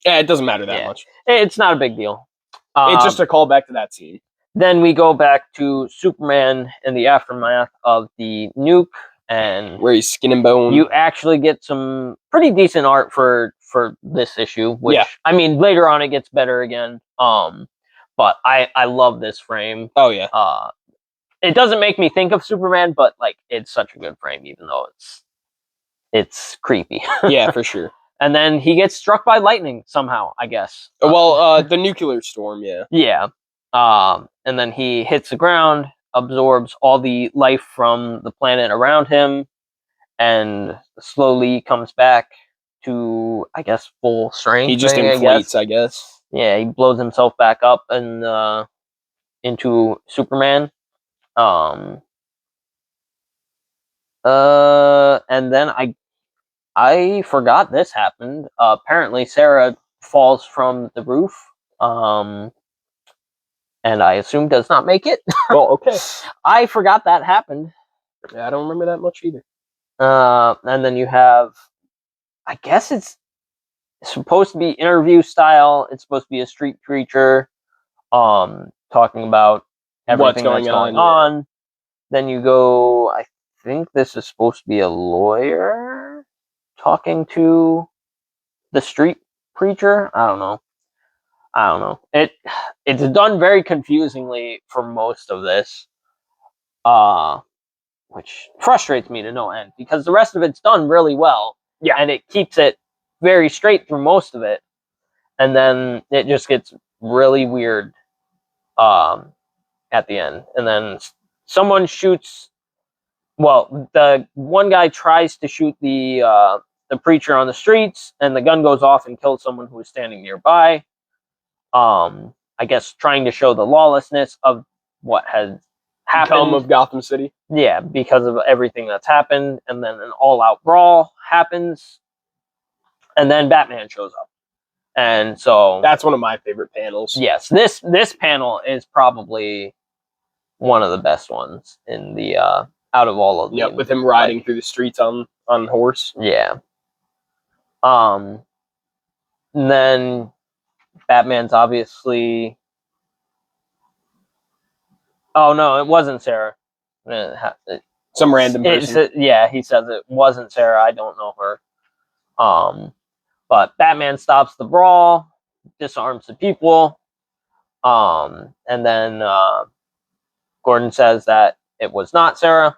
Yeah, it doesn't matter that much. It's not a big deal. It's just a callback to that scene. Then we go back to Superman in the aftermath of the nuke, and where he's skin and bone. You actually get some pretty decent art for this issue, which I mean later on it gets better again. But I love this frame. Oh yeah. It doesn't make me think of Superman, but like it's such a good frame, even though it's creepy. Yeah, for sure. And then he gets struck by lightning somehow, I guess. Well, the nuclear storm, yeah. Yeah. And then he hits the ground, absorbs all the life from the planet around him, and slowly comes back to, I guess, full strength. He just inflates, I guess. Yeah, he blows himself back up and into Superman. And then I forgot this happened. Apparently, Sarah falls from the roof. And I assume does not make it. Well, okay. I forgot that happened. Yeah, I don't remember that much either. And then you have, I guess it's supposed to be interview style. It's supposed to be a street preacher, talking about everything that's going on. Yeah. Then you go, I think this is supposed to be a lawyer talking to the street preacher. I don't know. It's done very confusingly for most of this, which frustrates me to no end because the rest of it's done really well. Yeah, and it keeps it very straight through most of it, and then it just gets really weird at the end. And then someone shoots. Well, the one guy tries to shoot the preacher on the streets, and the gun goes off and kills someone who was standing nearby. I guess trying to show the lawlessness of what has happened of Gotham City. Yeah, because of everything that's happened, and then an all-out brawl happens, and then Batman shows up, and so that's one of my favorite panels. Yes, this panel is probably one of the best ones in the out of all of them. Yeah, with him riding through the streets on horse. Yeah. And then Batman's obviously. Oh no, it wasn't Sarah. Some random person. He says it wasn't Sarah. I don't know her. But Batman stops the brawl, disarms the people, and then Gordon says that it was not Sarah.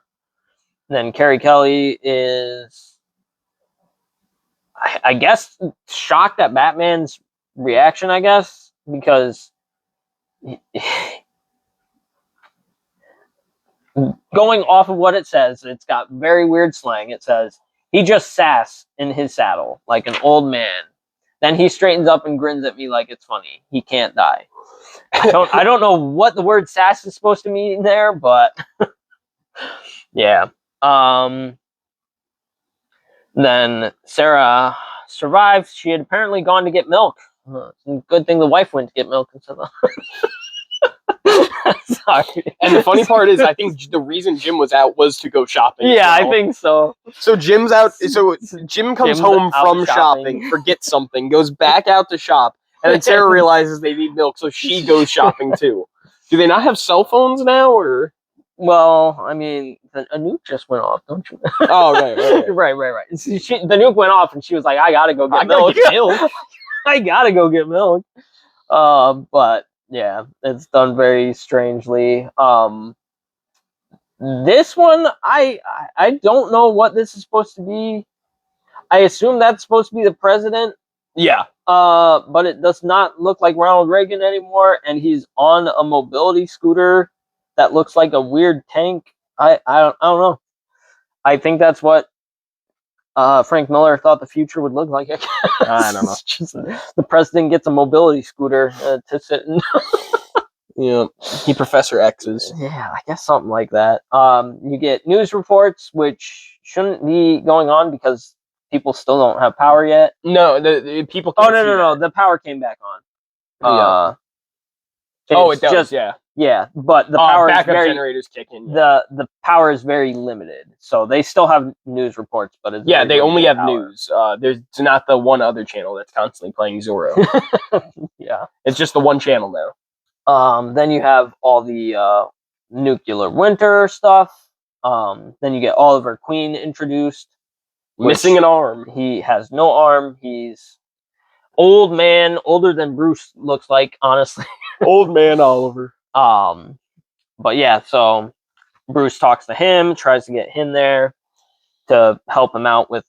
And then Carrie Kelly is, I guess, shocked at Batman's reaction, I guess, because going off of what it says, it's got very weird slang. It says, he just sass in his saddle like an old man. Then he straightens up and grins at me like it's funny. He can't die. I don't know what the word sass is supposed to mean there, but yeah. Then Sarah survives. She had apparently gone to get milk Good thing the wife went to get milk instead of. Sorry. And the funny part is, I think the reason Jim was out was to go shopping. Yeah, as I well. think so. So. Jim's out. So Jim comes Jim's home out from shopping, shopping. forgets something, goes back out to shop, and then Sarah realizes they need milk, so she goes shopping too. Do they not have cell phones now, or? Well, I mean, a nuke just went off, don't you? Oh, right. right. The nuke went off, and she was like, "I gotta go get I gotta milk. get milk. I gotta go get milk." But yeah, it's done very strangely. This one, I don't know what this is supposed to be. I assume that's supposed to be the president. Yeah. But it does not look like Ronald Reagan anymore, and he's on a mobility scooter that looks like a weird tank. I don't know. I think that's what Frank Miller thought the future would look like. I don't know. It's just, the president gets a mobility scooter to sit in. Yeah. He Professor X's. Yeah, I guess something like that. You get news reports, which shouldn't be going on because people still don't have power yet. No, the people. Oh Can't see no! that. The power came back on. Oh, it's it does. just- Yeah. Yeah, but the power is backup very generators kick in. Yeah. the power is very limited. So they still have news reports, but it's Yeah, very they only limited have power. news. There's not the one other channel that's constantly playing Zorro. Yeah. It's just the one channel now. Then you have all the nuclear winter stuff. Then you get Oliver Queen introduced. which Missing an arm. He has no arm. He's old man, older than Bruce looks like, honestly. Old man Oliver. But yeah, so Bruce talks to him, tries to get him there to help him out with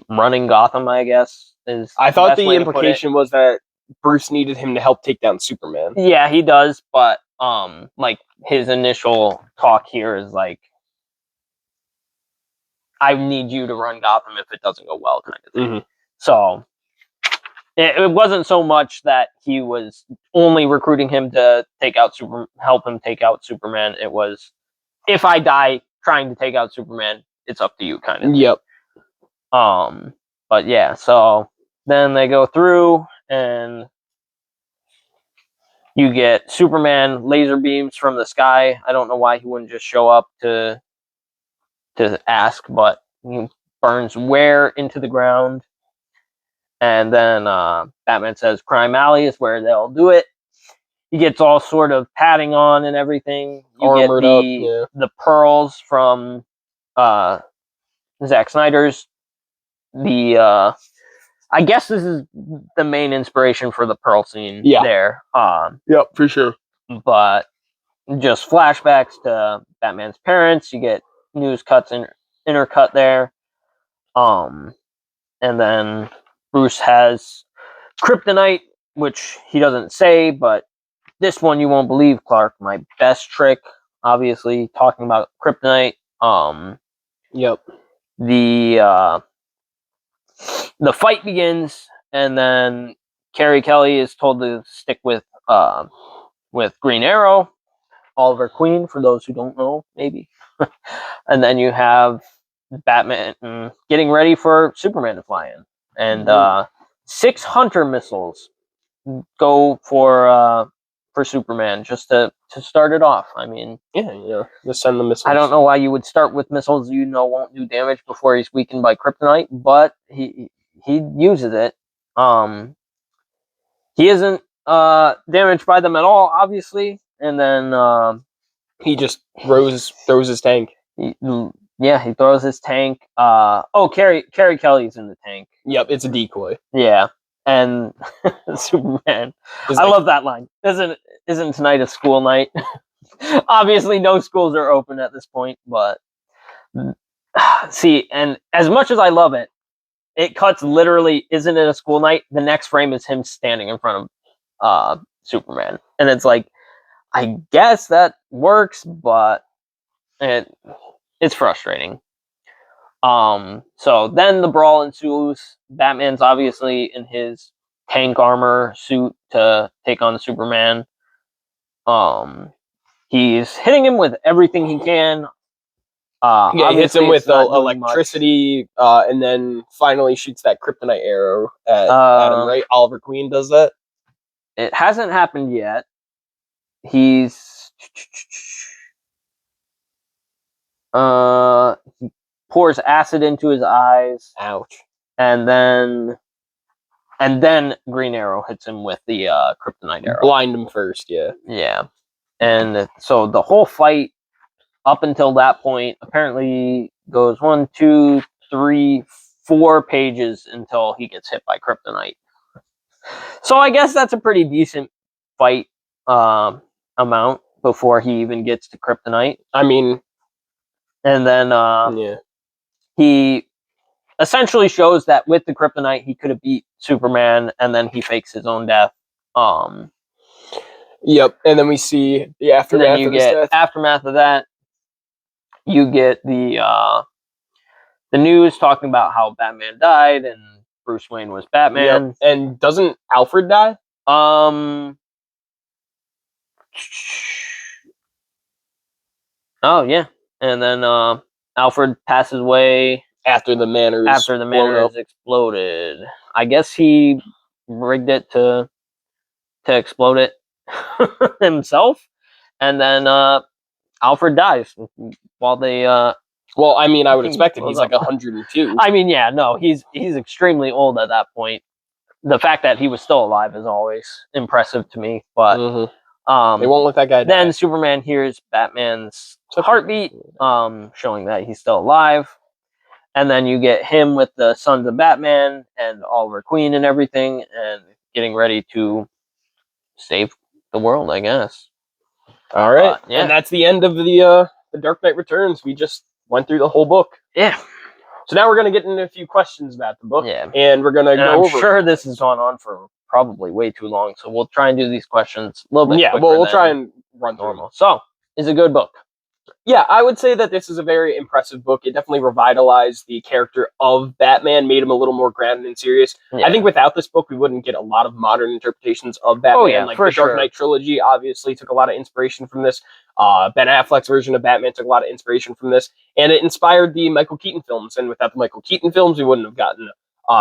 running Gotham, I guess. I thought the implication was that Bruce needed him to help take down Superman. Yeah, he does, but like his initial talk here is like, I need you to run Gotham if it doesn't go well, kind of thing. Mm-hmm. So it wasn't so much that he was only recruiting him to help him take out Superman. It was, if I die trying to take out Superman, it's up to you, kind of thing. Yep. But yeah, so then they go through and you get Superman laser beams from the sky. I don't know why he wouldn't just show up to ask, but he burns Ware into the ground. And then Batman says Crime Alley is where they'll do it. He gets all sort of padding on and everything. You Armored get up, yeah. the pearls from Zack Snyder's. I guess this is the main inspiration for the pearl scene there. Yep, for sure. But just flashbacks to Batman's parents. You get news cuts and intercut there. And then Bruce has kryptonite, which he doesn't say, but this one you won't believe, Clark. My best trick, obviously, talking about kryptonite. Yep. The fight begins, and then Carrie Kelly is told to stick with Green Arrow, Oliver Queen, for those who don't know, maybe. And then you have Batman getting ready for Superman to fly in. And 6 Hunter missiles go for Superman just to start it off. I mean, just send the missiles. I don't know why you would start with missiles won't do damage before he's weakened by kryptonite, but he uses it. He isn't damaged by them at all, obviously, and then he just throws his tank. He throws his tank. Carrie Kelly's in the tank. Yep, it's a decoy. Yeah, and Superman. I love that line. Isn't tonight a school night? Obviously, no schools are open at this point, but see, and as much as I love it, it cuts literally. Isn't it a school night? The next frame is him standing in front of Superman, and it's like, I guess that works, but it's frustrating. So then the brawl ensues. Batman's obviously in his tank armor suit to take on Superman. He's hitting him with everything he can. Yeah, he hits him obviously with it's not doing much. electricity, and then finally shoots that kryptonite arrow at him, right? Oliver Queen does that. It hasn't happened yet. He's he pours acid into his eyes, Ouch. and then Green Arrow hits him with the kryptonite arrow. Blind him first, yeah. Yeah, and so the whole fight up until that point apparently goes 1, 2, 3, 4 pages until he gets hit by kryptonite. So I guess that's a pretty decent fight amount before he even gets to kryptonite. I mean, And then yeah. he essentially shows that with the kryptonite he could have beat Superman, and then he fakes his own death. Yep, and then we see the And aftermath then you of his get death. aftermath of that. You get the news talking about how Batman died and Bruce Wayne was Batman. Yep. And doesn't Alfred die? Oh yeah, and then Alfred passes away After the manor is exploded. I guess he rigged it to explode it himself, and then Alfred dies while they. Well, I mean, I would He expect it. blows He's like up. 102. I mean, yeah, no, he's extremely old at that point. The fact that he was still alive is always impressive to me, but They won't let that guy die. then Superman hears Batman's heartbeat, showing that he's still alive. And then you get him with the Sons of Batman and Oliver Queen and everything, and getting ready to save the world, I guess. All right, yeah. And that's the end of the Dark Knight Returns. We just went through the whole book. Yeah. So now we're gonna get into a few questions about the book. Yeah. And we're gonna go I'm over. sure this has gone on for probably way too long, so we'll try and do these questions a little bit. Yeah, well, we'll try and run through. normal. So, it's a good book. Yeah, I would say that this is a very impressive book. It definitely revitalized the character of Batman, made him a little more grounded and serious. Yeah. I think without this book, we wouldn't get a lot of modern interpretations of Batman. Oh, yeah, like for the Dark sure. Knight trilogy obviously took a lot of inspiration from this. Ben Affleck's version of Batman took a lot of inspiration from this, and it inspired the Michael Keaton films. And without the Michael Keaton films, we wouldn't have gotten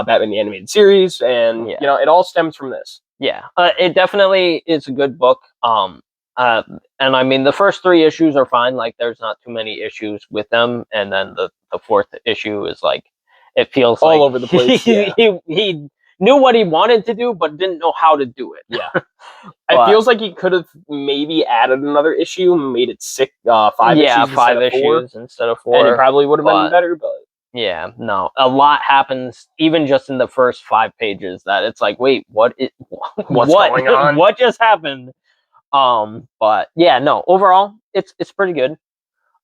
Batman the Animated Series. And Yeah. you know, it all stems from this. Yeah, it definitely is a good book. And I mean, the first 3 issues are fine. Like, there's not too many issues with them, and then the 4th issue is like, it feels All like over the place. Yeah. he knew what he wanted to do, but didn't know how to do it. Yeah. It feels like he could have maybe added another issue, made it 5 issues 5 instead of 4. issues instead of 4. And it probably would have been but- better, but Yeah, no, a lot happens even just in the first 5 pages that it's like, wait, what's going on? What just happened? But yeah, no, overall, it's pretty good.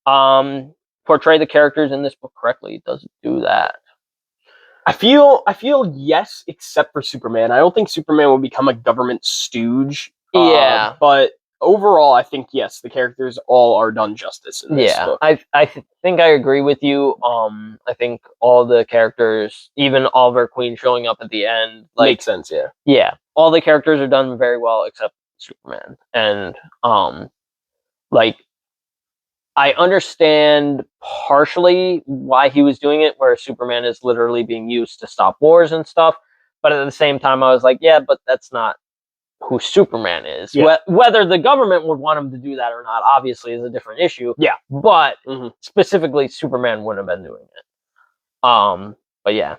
Portray the characters in this book correctly. It doesn't do that. I feel yes, except for Superman. I don't think Superman will become a government stooge. Yeah. But overall, I think yes, the characters all are done justice in this book. I think I agree with you. I think all the characters, even Oliver Queen showing up at the end, like, Makes sense, yeah. yeah, all the characters are done very well except Superman. And like, I understand partially why he was doing it, where Superman is literally being used to stop wars and stuff, but at the same time I was like, yeah, but that's not who Superman is. Yeah. Whether the government would want him to do that or not, obviously, is a different issue. Yeah. But Mhm. specifically, Superman wouldn't have been doing it. But yeah.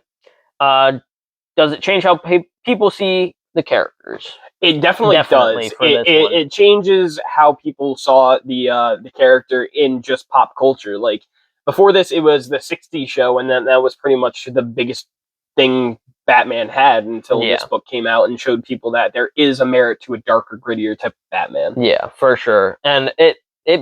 Does it change how people see the characters? It definitely does. For this one. It changes how people saw the character in just pop culture. Like, before this, it was the '60s show, and then that was pretty much the biggest thing Batman had until Yeah. this book came out and showed people that there is a merit to a darker, grittier type of Batman. Yeah, for sure. And it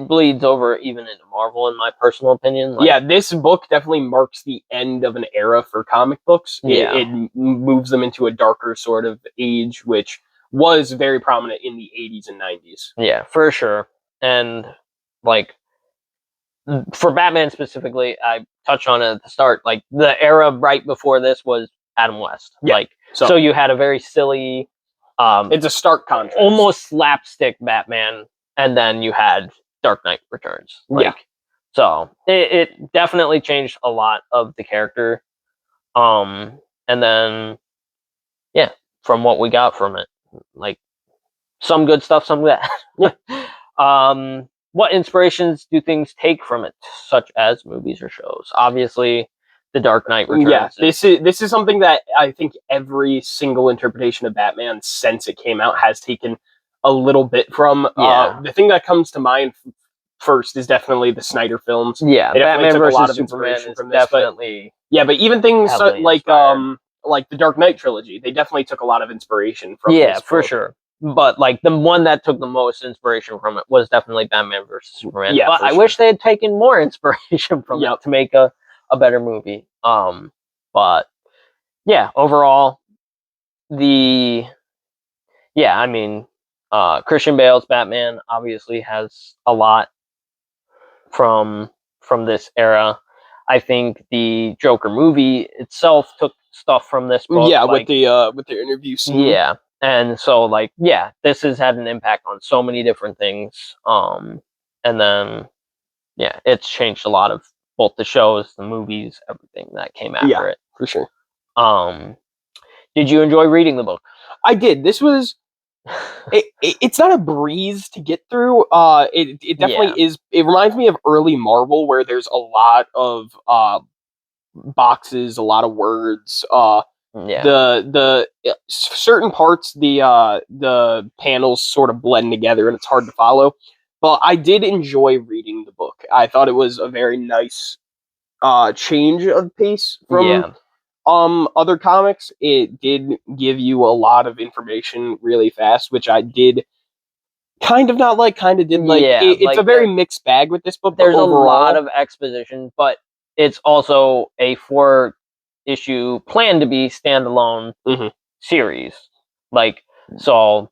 bleeds over even into Marvel, in my personal opinion. Like, Yeah, this book definitely marks the end of an era for comic books. Yeah. It moves them into a darker sort of age, which was very prominent in the 80s and 90s. Yeah, for sure. And like, for Batman specifically, I touched on it at the start. Like, the era right before this was Adam West. Yeah. Like, so you had a very silly, It's a stark contrast. almost slapstick Batman, and then you had Dark Knight Returns. Like, Yeah. So it definitely changed a lot of the character. And then yeah, from what we got from it, like some good stuff, some bad. What inspirations do things take from it, such as movies or shows? Obviously, The Dark Knight Returns. Yeah, this is something that I think every single interpretation of Batman since it came out has taken a little bit from. Yeah. The thing that comes to mind first is definitely the Snyder films. Yeah, They definitely Batman took a lot versus of Superman inspiration is from this, but definitely yeah, but even things heavily inspired. like the Dark Knight trilogy, they definitely took a lot of inspiration from. Yeah, this for book. sure. But like the one that took the most inspiration from it was definitely Batman versus Superman. Yeah, but for I sure. wish they had taken more inspiration from Yep. it to make a better movie. But yeah, overall, I mean, Christian Bale's Batman obviously has a lot from this era. I think the Joker movie itself took stuff from this book. Yeah, like, with the interview scene. yeah, and so like yeah, this has had an impact on so many different things. And then yeah, it's changed a lot of both the shows, the movies, everything that came after it. For sure. Did you enjoy reading the book? I did. This was it's not a breeze to get through. It definitely is. It reminds me of early Marvel, where there's a lot of boxes, a lot of words. Yeah, The certain parts, the panels sort of blend together, and it's hard to follow. But I did enjoy reading the book. I thought it was a very nice change of pace from other comics. It did give you a lot of information really fast, which I did kind of not like, kind of did like. Yeah, It's like a very mixed bag with this book. But there's overall, a lot of exposition, but it's also a 4-issue planned to be standalone Mhm. series. Like, so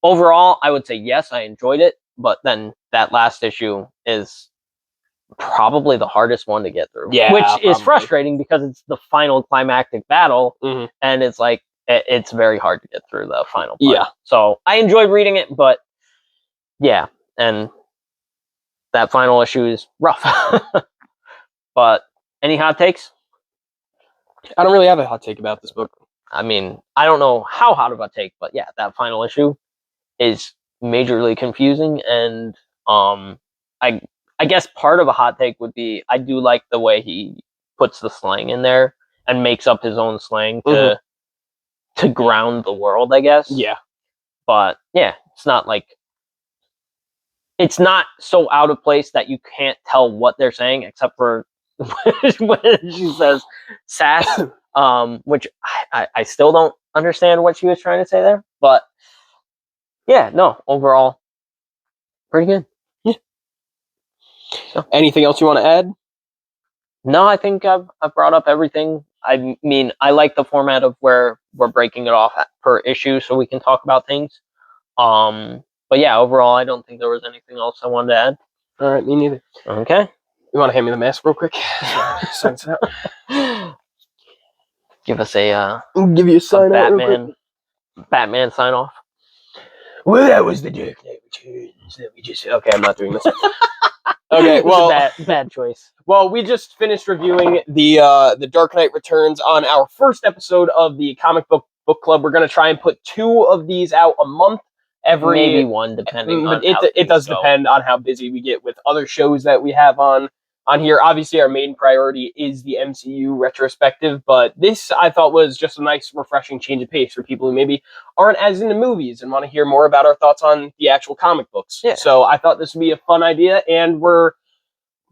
overall, I would say yes, I enjoyed it, but then that last issue is probably the hardest one to get through. Yeah, which is probably. frustrating because it's the final climactic battle, Mhm. and it's like it's very hard to get through the final part. Yeah. So I enjoyed reading it, but yeah, and that final issue is rough. But any hot takes? I don't really have a hot take about this book. I mean, I don't know how hot of a take, but yeah, that final issue is majorly confusing, and I guess part of a hot take would be I do like the way he puts the slang in there and makes up his own slang to ground the world, I guess. Yeah. But yeah, it's not so out of place that you can't tell what they're saying, except for when she says sass, which I still don't understand what she was trying to say there. But yeah, no, overall, pretty good. Yeah. So. Anything else you want to add? No, I think I've brought up everything. I mean, I like the format of where we're breaking it off per issue so we can talk about things. But yeah, overall, I don't think there was anything else I wanted to add. All right, me neither. Okay. You want to hand me the mask real quick? Sign it out. Give us a Give you a sign out real quick. Batman sign off. Well, that was the Dark Knight Returns. Let me just. Okay, I'm not doing this. Okay, well, bad choice. Well, we just finished reviewing the Dark Knight Returns on our first episode of the Comic Book Club. We're going to try and put 2 of these out a month. Maybe 1, depending on how it does depend on how busy we get with other shows that we have on here. Obviously, our main priority is the MCU retrospective, but this I thought was just a nice, refreshing change of pace for people who maybe aren't as into movies and want to hear more about our thoughts on the actual comic books. Yeah. So I thought this would be a fun idea, and we're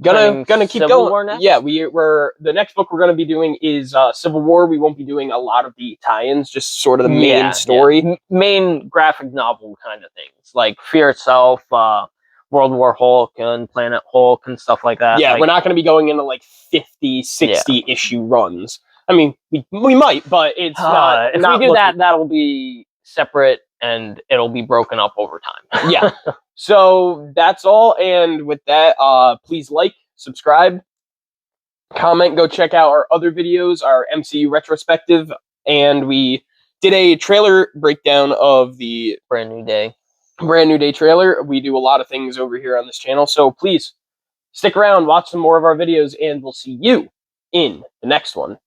gonna keep Civil going. War next? Yeah, we're the next book we're gonna be doing is Civil War. We won't be doing a lot of the tie-ins, just sort of the main story. Yeah. Main graphic novel kind of things, like Fear Itself, World War Hulk and Planet Hulk and stuff like that. Yeah, like, we're not gonna be going into like 50, 60 issue runs. I mean, we might, but it's not. If not we do that, that'll be separate and it'll be broken up over time. Yeah. So that's all, and with that, please like, subscribe, comment, go check out our other videos, our MCU retrospective, and we did a trailer breakdown of the Brand New Day trailer. We do a lot of things over here on this channel, so please Stick around, watch some more of our videos, and we'll see you in the next one.